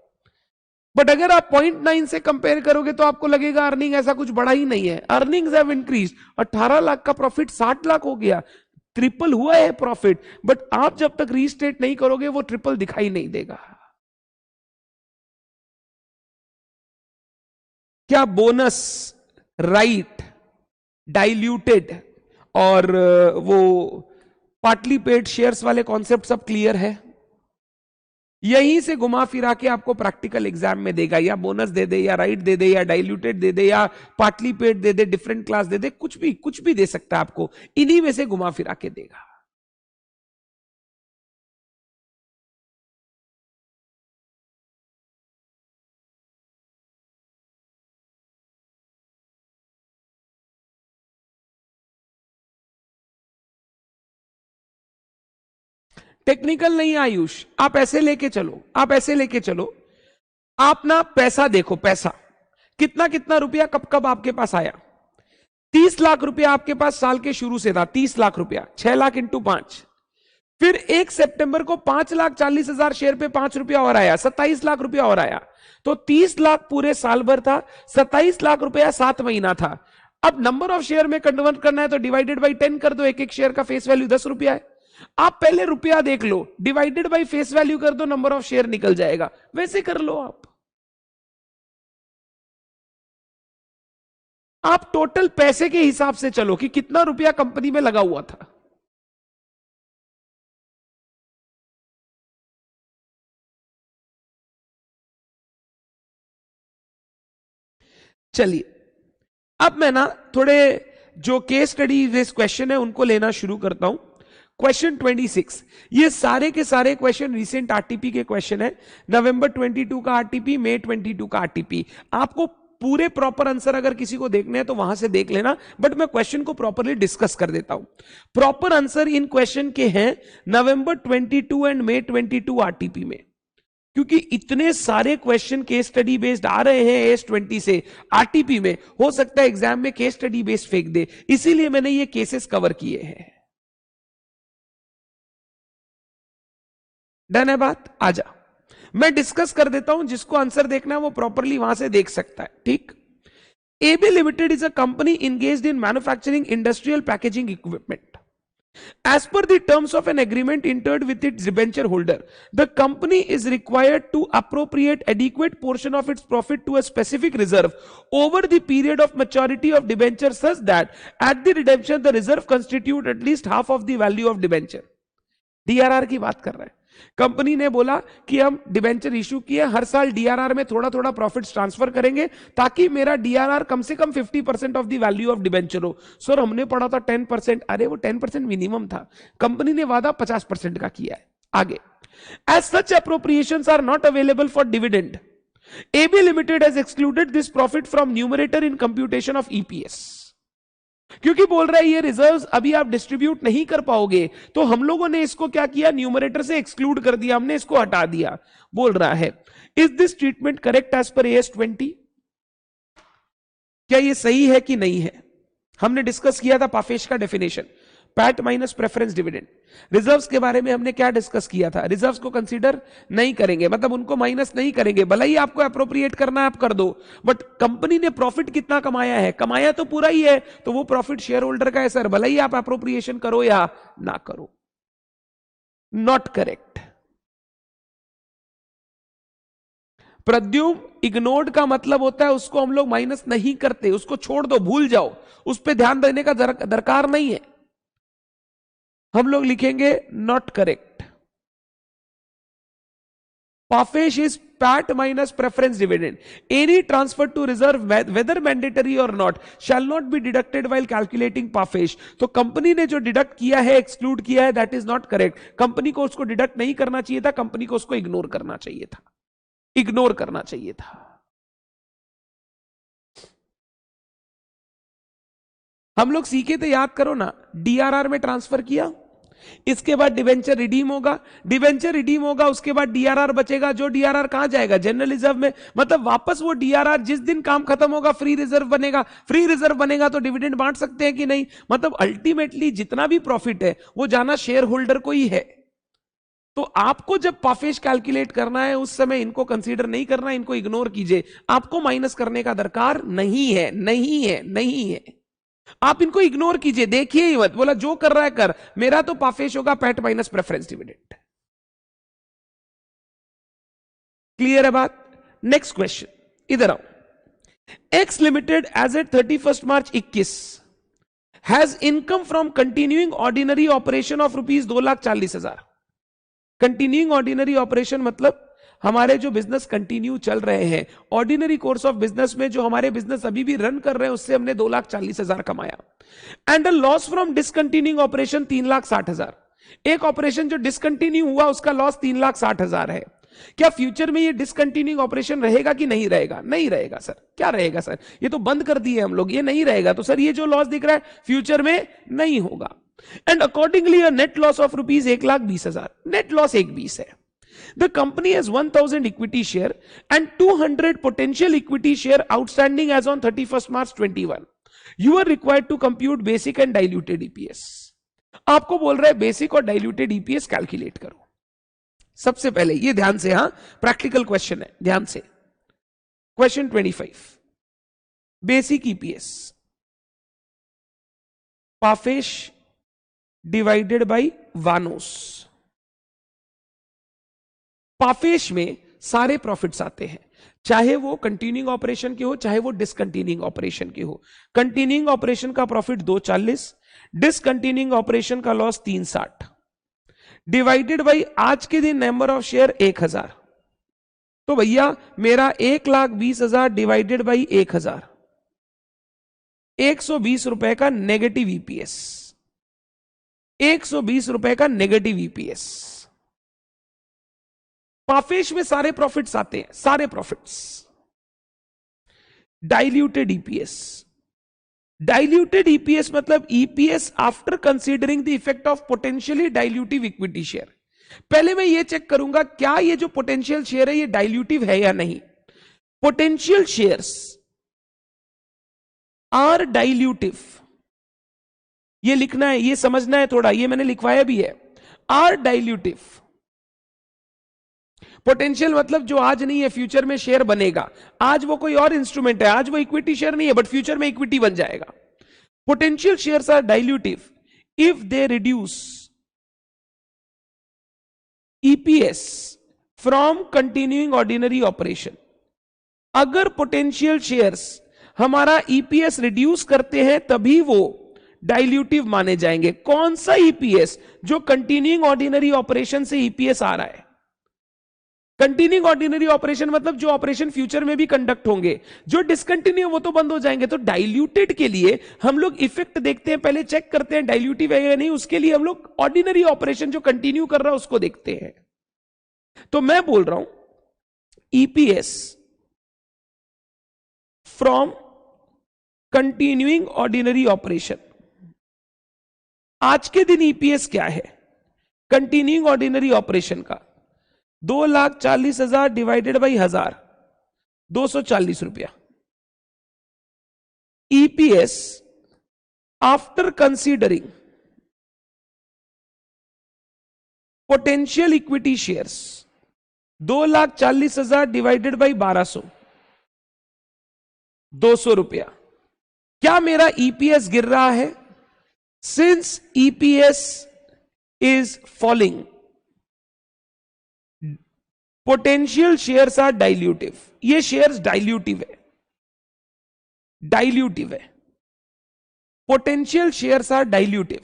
S1: बट अगर आप 0.9 से कंपेयर करोगे तो आपको लगेगा अर्निंग ऐसा कुछ बड़ा ही नहीं है। Earnings have increase. 18 लाख का प्रॉफिट 60 लाख हो गया, ट्रिपल हुआ है प्रॉफिट। बट आप जब तक रीस्टेट नहीं करोगे वो ट्रिपल दिखाई नहीं देगा। क्या बोनस, राइट, डाइल्यूटेड और वो पार्टली पेड शेयर्स वाले कॉन्सेप्ट सब क्लियर है? यहीं से घुमा फिरा के आपको प्रैक्टिकल एग्जाम में देगा, या बोनस दे दे, या राइट दे दे, या डाइल्यूटेड दे दे, या पार्टली पेड दे दे, डिफरेंट क्लास दे दे, कुछ भी दे सकता है आपको। इन्हीं में से घुमा फिरा के देगा। टेक्निकल नहीं आयुष, आप ऐसे लेके चलो, आप ऐसे लेके चलो। आप ना पैसा देखो, पैसा कितना कितना रुपया कब कब आपके पास आया। 30 लाख रुपया आपके पास साल के शुरू से था, 30 लाख रुपया, 6 लाख इंटू 5। फिर 1 सितंबर को 5,40,000 शेयर पे 5 रुपया और आया, 27 लाख रुपया और आया। तो 30 लाख पूरे साल भर था, 27 लाख रुपया 7 महीना था। अब नंबर ऑफ शेयर में कन्वर्ट करना है तो डिवाइडेड बाई 10 कर दो। एक एक शेयर का फेस वैल्यू 10 रुपया है। आप पहले रुपया देख लो, डिवाइडेड बाई फेस वैल्यू कर दो, नंबर ऑफ शेयर निकल जाएगा। वैसे कर लो आप टोटल पैसे के हिसाब से चलो कि कितना रुपया कंपनी में लगा हुआ था। चलिए अब मैं ना थोड़े जो केस स्टडी बेस्ड क्वेश्चन है उनको लेना शुरू करता हूं। क्वेश्चन 26, ये सारे के सारे क्वेश्चन रिसेंट आरटीपी के क्वेश्चन है। नवंबर 22 का आरटीपी, मई 22 का आरटीपी। आपको पूरे प्रॉपर आंसर अगर किसी को देखने हैं तो वहां से देख लेना, बट मैं क्वेश्चन को प्रॉपरली डिस्कस कर देता हूं। प्रॉपर आंसर इन क्वेश्चन के हैं नवंबर 22 एंड मई 22 आरटीपी में। क्योंकि इतने सारे क्वेश्चन केस स्टडी बेस्ड आ रहे हैं AS20 से आरटीपी में, हो सकता है एग्जाम में केस स्टडी बेस्ड फेंक दे, इसीलिए मैंने ये केसेस कवर किए हैं। डन है बात? आजा मैं डिस्कस कर देता हूं, जिसको आंसर देखना है वो प्रॉपरली वहां से देख सकता है। ठीक। AB Limited is a company engaged in manufacturing industrial packaging equipment. As per the terms of an agreement entered with its debenture holder, the company is required to appropriate adequate portion of its profit to a specific reserve over the period of maturity of debenture, such that at the redemption the reserve constitute at least half of the value of debenture. DRR की बात कर रहे हैं। कंपनी ने बोला कि हम डिबेंचर इशू किए, हर साल डीआरआर में थोड़ा थोड़ा प्रॉफिट्स ट्रांसफर करेंगे ताकि मेरा डीआरआर कम से कम 50% of the value of debenture हो। सर हमने पढ़ा था 10%, अरे वो 10% मिनिमम था, कंपनी ने वादा 50% का किया है। आगे, as such appropriations are not available for dividend, AB Limited has excluded this profit from numerator in computation of EPS. क्योंकि बोल रहा है ये रिजर्व्स अभी आप डिस्ट्रीब्यूट नहीं कर पाओगे, तो हम लोगों ने इसको क्या किया, न्यूमरेटर से एक्सक्लूड कर दिया, हमने इसको हटा दिया। बोल रहा है is this treatment correct as per AS20? क्या ये सही है कि नहीं है? हमने डिस्कस किया था पाफेश का definition, PAT minus preference dividend. Reserves के बारे में हमने क्या डिस्कस किया था, रिजर्व्स को कंसीडर नहीं करेंगे, मतलब उनको माइनस नहीं करेंगे, भले ही आपको अप्रोप्रिएट करना है आप कर दो, बट कंपनी ने प्रॉफिट कितना कमाया है, कमाया तो पूरा ही है, तो वो प्रॉफिट शेयर होल्डर का है सर, भले ही आप अप्रोप्रिएशन करो या ना करो। Not correct. प्रद्युम, इग्नोर्ड का मतलब होता है उसको हम लोग माइनस नहीं करते, उसको छोड़ दो, भूल जाओ, उस पर ध्यान देने का दरकार नहीं है। हम लोग लिखेंगे not correct. Parfesh is PAT minus preference dividend. Any transfer to reserve, whether mandatory or not, shall not be deducted while calculating Parfesh. तो कंपनी ने जो डिडक्ट किया है, एक्सक्लूड किया है, that is not correct. Company को उसको डिडक्ट नहीं करना चाहिए था, कंपनी को उसको इग्नोर करना चाहिए था. इग्नोर करना चाहिए था. हम लोग सीखे थे, याद करो ना. डीआरआर में ट्रांसफर किया, इसके बाद डिवेंचर रिडीम होगा, डिवेंचर रिडीम होगा, उसके बाद डीआरआर बचेगा. जो डीआरआर कहां जाएगा? जनरल रिजर्व में. मतलब वापस वो डीआरआर जिस दिन काम खत्म होगा फ्री रिजर्व बनेगा. फ्री रिजर्व बनेगा तो डिविडेंड बांट सकते हैं कि नहीं? मतलब अल्टीमेटली जितना भी प्रॉफिट है वो जाना शेयर होल्डर को ही है. तो आपको जब पाफेश कैलकुलेट करना है उस समय इनको कंसीडर नहीं करना, इनको इग्नोर कीजिए. आपको माइनस करने का दरकार नहीं है, नहीं है, नहीं है. आप इनको इग्नोर कीजिए, देखिए ही मत. बोला जो कर रहा है कर, मेरा तो पाफेश होगा PAT minus preference dividend. Clear है बात? नेक्स्ट क्वेश्चन, इधर आओ. X limited as at 31 March 21 has income from continuing ordinary operation of rupees 2,40,000. Continuing ordinary operation मतलब हमारे जो बिजनेस कंटिन्यू चल रहे हैं, ऑर्डिनरी कोर्स ऑफ बिजनेस में जो हमारे बिजनेस अभी भी रन कर रहे हैं, उससे हमने 2,40,000 कमाया. And a loss from discontinuing operation 3,60,000. एक ऑपरेशन जो डिसकंटिन्यू हुआ उसका लॉस 3,60,000 है. क्या फ्यूचर में ये डिसकंटिन्यूइंग ऑपरेशन रहेगा कि नहीं रहेगा? नहीं रहेगा सर. क्या रहेगा सर? ये तो बंद कर दिए हम लोग, ये नहीं रहेगा. तो सर ये जो लॉस दिख रहा है फ्यूचर में नहीं होगा. And accordingly a net loss of rupees 1,20,000. Net loss 1,20 है. The company has 1,000 equity share and 200 potential equity share outstanding as on 31st March 21. You are required to compute basic and diluted EPS. आपको बोल रहा है बेसिक और डाइल्यूटेड ईपीएस कैलकुलेट करो. सबसे पहले ये ध्यान से, हां प्रैक्टिकल क्वेश्चन है, ध्यान से. Question 25. Basic EPS PAFES divided by वानोस. पाफेश में सारे प्रॉफिट्स आते हैं, चाहे वो कंटिन्यूइंग ऑपरेशन के हो चाहे वो डिसकंटिन्यूइंग ऑपरेशन के हो. कंटिन्यूइंग ऑपरेशन का प्रॉफिट 240, डिसकंटिन्यूइंग ऑपरेशन का लॉस 360, डिवाइडेड बाई आज के दिन नंबर ऑफ शेयर 1,000. तो भैया मेरा 1,20,000 डिवाइडेड बाई 1,000, 120 रुपए का नेगेटिव ईपीएस. 120 रुपए का नेगेटिव ईपीएस. पाफेश में सारे प्रॉफिट्स आते हैं, सारे profits. Diluted EPS. Diluted EPS मतलब EPS after considering the effect of potentially dilutive equity share. पहले मैं ये चेक करूंगा क्या ये जो पोटेंशियल शेयर है ये डाइल्यूटिव है या नहीं. Potential shares are dilutive. ये लिखना है, ये समझना है थोड़ा, ये मैंने लिखवाया भी है. Are dilutive. पोटेंशियल मतलब जो आज नहीं है फ्यूचर में शेयर बनेगा. आज वो कोई और इंस्ट्रूमेंट है, आज वो इक्विटी शेयर नहीं है बट फ्यूचर में इक्विटी बन जाएगा. Potential shares are dilutive if they reduce EPS from continuing ordinary operation. अगर पोटेंशियल शेयर्स हमारा ईपीएस रिड्यूस करते हैं तभी वो डाइल्यूटिव माने जाएंगे. कौन सा ईपीएस? जो कंटिन्यूइंग ऑर्डिनरी ऑपरेशन से ईपीएस आ रहा है. कंटिन्यूइंग ऑर्डिनरी ऑपरेशन मतलब जो ऑपरेशन फ्यूचर में भी कंडक्ट होंगे. जो डिसकंटिन्यू वो तो बंद हो जाएंगे. तो डाइल्यूटेड के लिए हम लोग इफेक्ट देखते हैं, पहले चेक करते हैं डाइल्यूटिव है या नहीं. उसके लिए हम लोग ऑर्डिनरी ऑपरेशन जो कंटिन्यू कर रहा है उसको देखते हैं. तो मैं बोल रहा हूं EPS from continuing ordinary operation. आज के दिन ईपीएस क्या है कंटिन्यूइंग ऑर्डिनरी ऑपरेशन का? 2,40,000 डिवाइडेड बाई 1,000, 240 रुपया. EPS after considering potential equity shares 2,40,000 divided by 1,200, 200 रुपया. क्या मेरा ईपीएस गिर रहा है? Since EPS is falling, potential shares are dilutive. ये शेयर्स डाइल्यूटिव है, डाइल्यूटिव है. Potential shares are dilutive.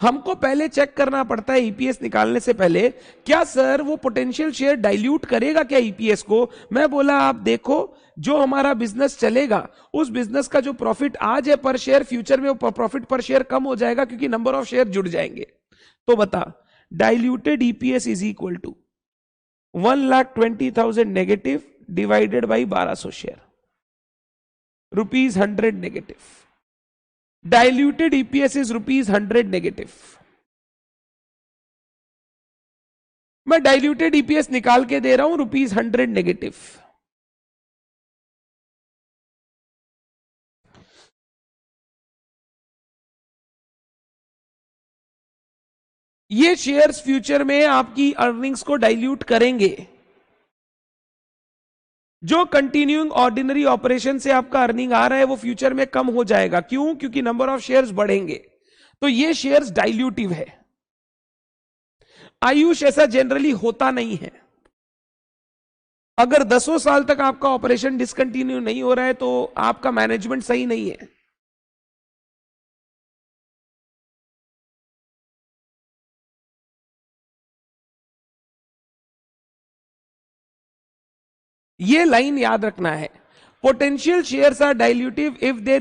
S1: हमको पहले चेक करना पड़ता है ईपीएस निकालने से पहले, क्या सर वो पोटेंशियल शेयर डाइल्यूट करेगा क्या ईपीएस को? मैं बोला आप देखो, जो हमारा बिजनेस चलेगा उस बिजनेस का जो प्रॉफिट आज है पर शेयर, फ्यूचर में वो प्रॉफिट पर शेयर कम हो जाएगा क्योंकि नंबर ऑफ शेयर जुड़ जाएंगे। तो बता, diluted EPS is equal to 1,20,000 negative divided by 1200 share, ₹100 negative. Diluted EPS is ₹100 negative. मैं डाइल्यूटेड ईपीएस निकाल के दे रहा हूं ₹100 नेगेटिव। ये शेयर्स फ्यूचर में आपकी अर्निंग्स को डाइल्यूट करेंगे। जो कंटिन्यूइंग ऑर्डिनरी ऑपरेशन से आपका अर्निंग आ रहा है वो फ्यूचर में कम हो जाएगा। क्यों? क्योंकि नंबर ऑफ शेयर्स बढ़ेंगे। तो ये शेयर्स डाइल्यूटिव है। आयुष ऐसा जनरली होता नहीं है। अगर 10 साल तक आपका ऑपरेशन डिसकंटिन्यू नहीं हो रहा है तो आपका मैनेजमेंट सही नहीं है। ये लाइन याद रखना है। Potential shares are dilutive if they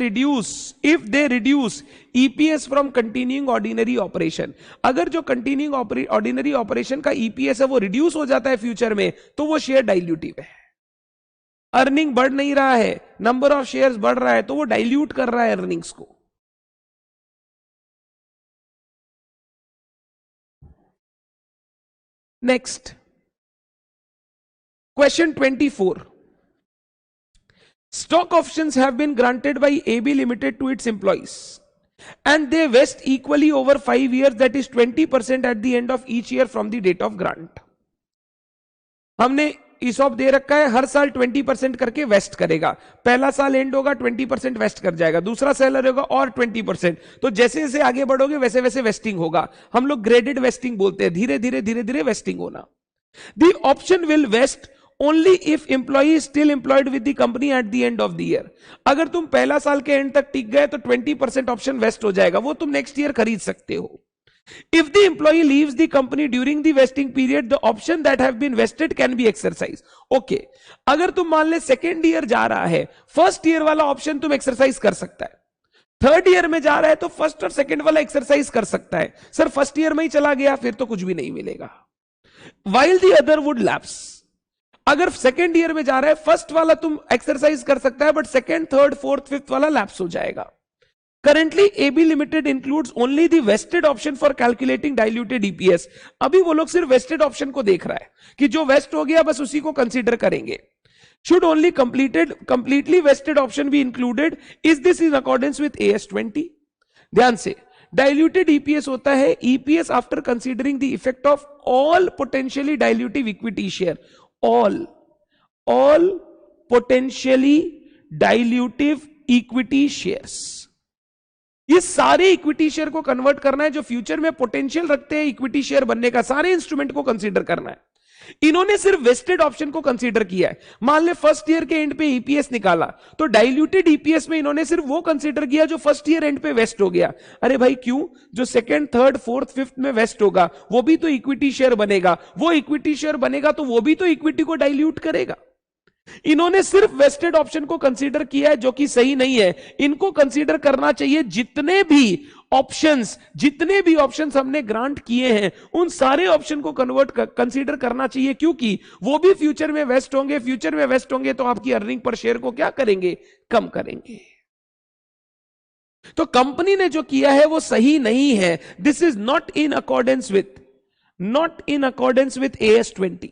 S1: reduce EPS from continuing ordinary operation. अगर जो कंटिन्यूइंग ऑर्डिनरी ऑपरेशन का ईपीएस है वो रिड्यूस हो जाता है फ्यूचर में, तो वो शेयर डाइल्यूटिव है। अर्निंग बढ़ नहीं रहा है, नंबर ऑफ शेयर्स बढ़ रहा है, तो वो डाइल्यूट कर रहा है अर्निंग्स को। Next question 24। Stock options have been granted by AB Limited to its employees and they vest equally over 5 years, that is 20% at the end of each year from the date of grant. हमने ESOP दे रखा है, हर साल 20% करके वेस्ट करेगा। पहला साल एंड होगा 20% वेस्ट कर जाएगा, दूसरा सैलरी होगा और 20%। तो जैसे जैसे आगे बढ़ोगे वैसे वैसे वेस्टिंग होगा। हम लोग ग्रेडेड वेस्टिंग बोलते हैं, धीरे धीरे धीरे धीरे वेस्टिंग होना। The option will vest only if employee is still employed with the company at the end of the year. अगर तुम पहला साल के एंड तक टिक गए तो 20% ऑप्शन वेस्ट हो जाएगा, वो तुम नेक्स्ट ईयर खरीद सकते हो। If the employee leaves the company during the vesting period, the option that have been vested can be exercised. Okay, अगर तुम मान ले सेकेंड ईयर जा रहा है, फर्स्ट ईयर वाला ऑप्शन तुम एक्सरसाइज कर सकता है। थर्ड ईयर में जा रहा है तो फर्स्ट और सेकेंड वाला एक्सरसाइज कर सकता है। सर फर्स्ट ईयर में ही चला गया फिर तो कुछ भी नहीं मिलेगा। While the other would lapse, अगर सेकेंड ईयर में जा रहा है फर्स्ट वाला तुम एक्सरसाइज कर सकता है, but second, third, fourth, fifth वाला लैप्स हो जाएगा। Currently, AB Limited includes only the vested option for calculating diluted EPS. अभी वो लोग सिर्फ vested option को देख रहा है कि जो वेस्ट हो गया बस उसी को कंसीडर करेंगे। Should only completely vested option be included? Is this in accordance with AS20? ध्यान से, diluted EPS होता है EPS after considering the effect of all potentially dilutive equity share. All potentially dilutive equity shares. ये सारे इक्विटी शेयर को कन्वर्ट करना है जो फ्यूचर में पोटेंशियल रखते हैं इक्विटी शेयर बनने का, सारे इंस्ट्रूमेंट को कंसीडर करना है। इन्होंने सिर्फ वेस्टेड ऑप्शन को कंसीडर किया है। मान ले फर्स्ट ईयर के एंड पे ईपीएस निकाला तो डाइल्यूटेड ईपीएस में इन्होंने सिर्फ वो कंसीडर किया जो फर्स्ट ईयर एंड पे वेस्ट हो गया। अरे भाई क्यों? जो सेकंड, थर्ड, फोर्थ, फिफ्थ में वेस्ट होगा वो भी तो इक्विटी शेयर बनेगा, वो इक्विटी शेयर बनेगा तो वो भी तो इक्विटी को डाइल्यूट करेगा। इन्होंने सिर्फ वेस्टेड ऑप्शन को कंसीडर किया है जो कि सही नहीं है। इनको कंसीडर करना चाहिए जितने भी ऑप्शंस हमने ग्रांट किए हैं उन सारे ऑप्शन को कंसीडर करना चाहिए, क्योंकि वो भी फ्यूचर में वेस्ट होंगे। फ्यूचर में वेस्ट होंगे तो आपकी अर्निंग पर शेयर को क्या करेंगे? कम करेंगे। तो कंपनी ने जो किया है वो सही नहीं है। This is not in accordance with AS20।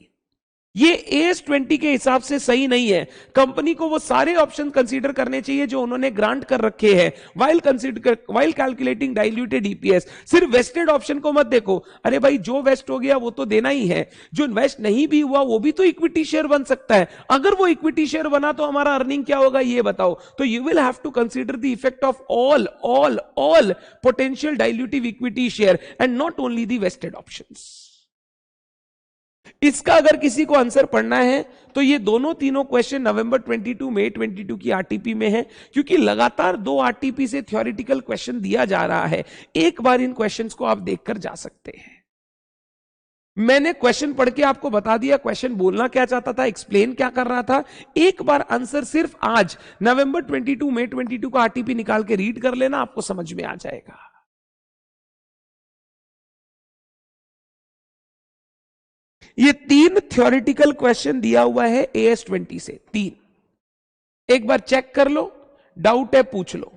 S1: ये AS20 के हिसाब से सही नहीं है। कंपनी को वो सारे ऑप्शन कंसीडर करने चाहिए जो उन्होंने ग्रांट कर रखे हैं वाइल कैलकुलेटिंग डाइल्यूटेड EPS। सिर्फ वेस्टेड ऑप्शन को मत देखो। अरे भाई जो वेस्ट हो गया वो तो देना ही है, जो वेस्ट नहीं भी हुआ वो भी तो इक्विटी शेयर बन सकता है। अगर वो इक्विटी शेयर बना तो हमारा अर्निंग क्या होगा ये बताओ। तो you will have to consider the effect of all potential dilutive equity share and not only the vested options. इसका अगर किसी को आंसर पढ़ना है तो ये दोनों तीनों क्वेश्चन नवंबर 22 मई 22 की आरटीपी में है, क्योंकि लगातार 2 आरटीपी से थ्योरेटिकल क्वेश्चन दिया जा रहा है। एक बार इन क्वेश्चंस को आप देखकर जा सकते हैं। मैंने क्वेश्चन पढ़ के आपको बता दिया क्वेश्चन बोलना क्या चाहता था, एक्सप्लेन क्या कर रहा था। एक बार आंसर सिर्फ आज नवंबर 22 मई 22 का आरटीपी निकाल के रीड कर लेना, आपको समझ में आ जाएगा। ये 3 थ्योरेटिकल क्वेश्चन दिया हुआ है AS20 से, 3। एक बार चेक कर लो, डाउट है पूछ लो।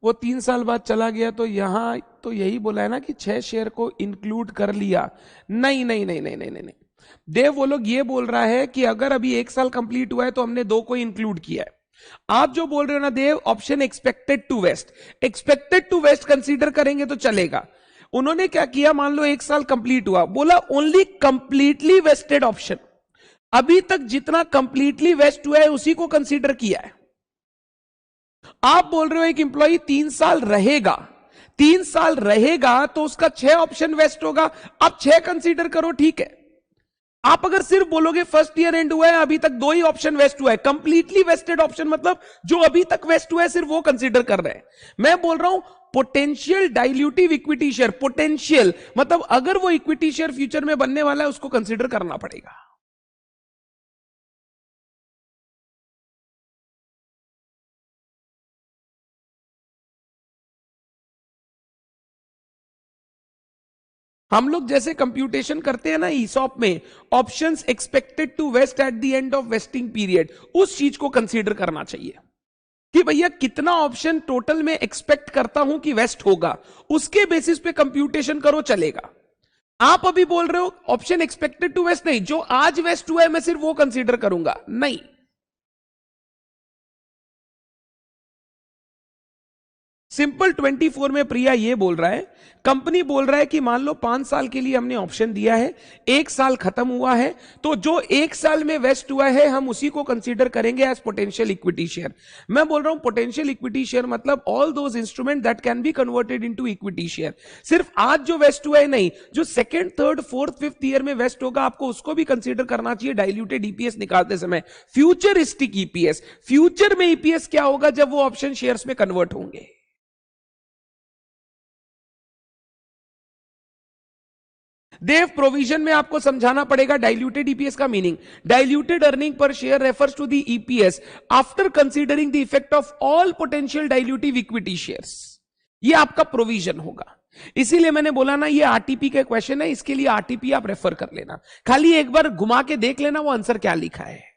S1: वो 3 साल बाद चला गया, तो यहां तो यही बोला है ना कि 6 शेयर को इंक्लूड कर लिया। नहीं नहीं नहीं नहीं नहीं नहीं नहीं, देव वो लोग ये बोल रहा है कि अगर अभी 1 साल कंप्लीट हुआ है तो हमने 2 को इंक्लूड किया है। आप जो बोल रहे हो ना Dev, option expected to vest, expected to vest consider करेंगे तो चलेगा। उन्होंने क्या किया, मान लो 1 साल कंप्लीट हुआ, बोला ओनली कंप्लीटली वेस्टेड ऑप्शन, अभी तक जितना कंप्लीटली वेस्ट हुआ है उसी को कंसीडर किया है। आप बोल रहे हो एक इंप्लॉई 3 साल रहेगा, 3 साल रहेगा तो उसका 6 ऑप्शन वेस्ट होगा, अब 6 कंसीडर करो, ठीक है। आप अगर सिर्फ बोलोगे फर्स्ट ईयर एंड हुआ है अभी तक 2 ही ऑप्शन वेस्ट हुआ है, कंप्लीटली वेस्टेड ऑप्शन मतलब जो अभी तक वेस्ट हुआ है सिर्फ वो कंसीडर कर रहे हैं। मैं बोल रहा हूं potential dilutive equity share, potential मतलब अगर वो इक्विटी शेयर फ्यूचर में बनने वाला है उसको कंसीडर करना पड़ेगा। हम लोग जैसे कंप्यूटेशन करते हैं ना ईसॉप में, options expected to vest at the end of vesting period, उस चीज को कंसीडर करना चाहिए कि भैया कितना ऑप्शन टोटल में एक्सपेक्ट करता हूं कि वेस्ट होगा, उसके बेसिस पे कंप्यूटेशन करो, चलेगा। आप अभी बोल रहे हो ऑप्शन एक्सपेक्टेड टू वेस्ट नहीं, जो आज वेस्ट हुआ है मैं सिर्फ वो कंसीडर करूंगा, नहीं। सिंपल 24 में प्रिया ये बोल रहा है, कंपनी बोल रहा है कि मान लो 5 साल के लिए हमने ऑप्शन दिया है, 1 साल खत्म हुआ है, तो जो 1 साल में वेस्ट हुआ है हम उसी को कंसीडर करेंगे एज पोटेंशियल इक्विटी शेयर। मैं बोल रहा हूं पोटेंशियल इक्विटी शेयर मतलब all those instrument that can be converted into equity share. सिर्फ आज जो वेस्ट हुआ है नहीं, जो second third fourth fifth year में वेस्ट होगा आपको उसको भी कंसीडर करना चाहिए डाइल्यूटेड ईपीएस निकालते समय। फ्यूचरिस्टिक ईपीएस, फ्यूचर में ईपीएस क्या होगा जब वो ऑप्शन शेयर्स में कन्वर्ट होंगे। देव प्रोविजन में आपको समझाना पड़ेगा डाइल्यूटेड ईपीएस का meaning. Diluted earning per share refers to the EPS after considering the effect of all potential dilutive equity shares. ये आपका प्रोविजन होगा, इसीलिए मैंने बोला ना ये आरटीपी का क्वेश्चन है, इसके लिए आरटीपी आप रेफर कर लेना, खाली एक बार घुमा के देख लेना वो आंसर क्या लिखा है।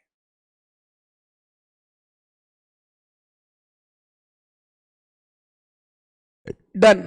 S1: डन।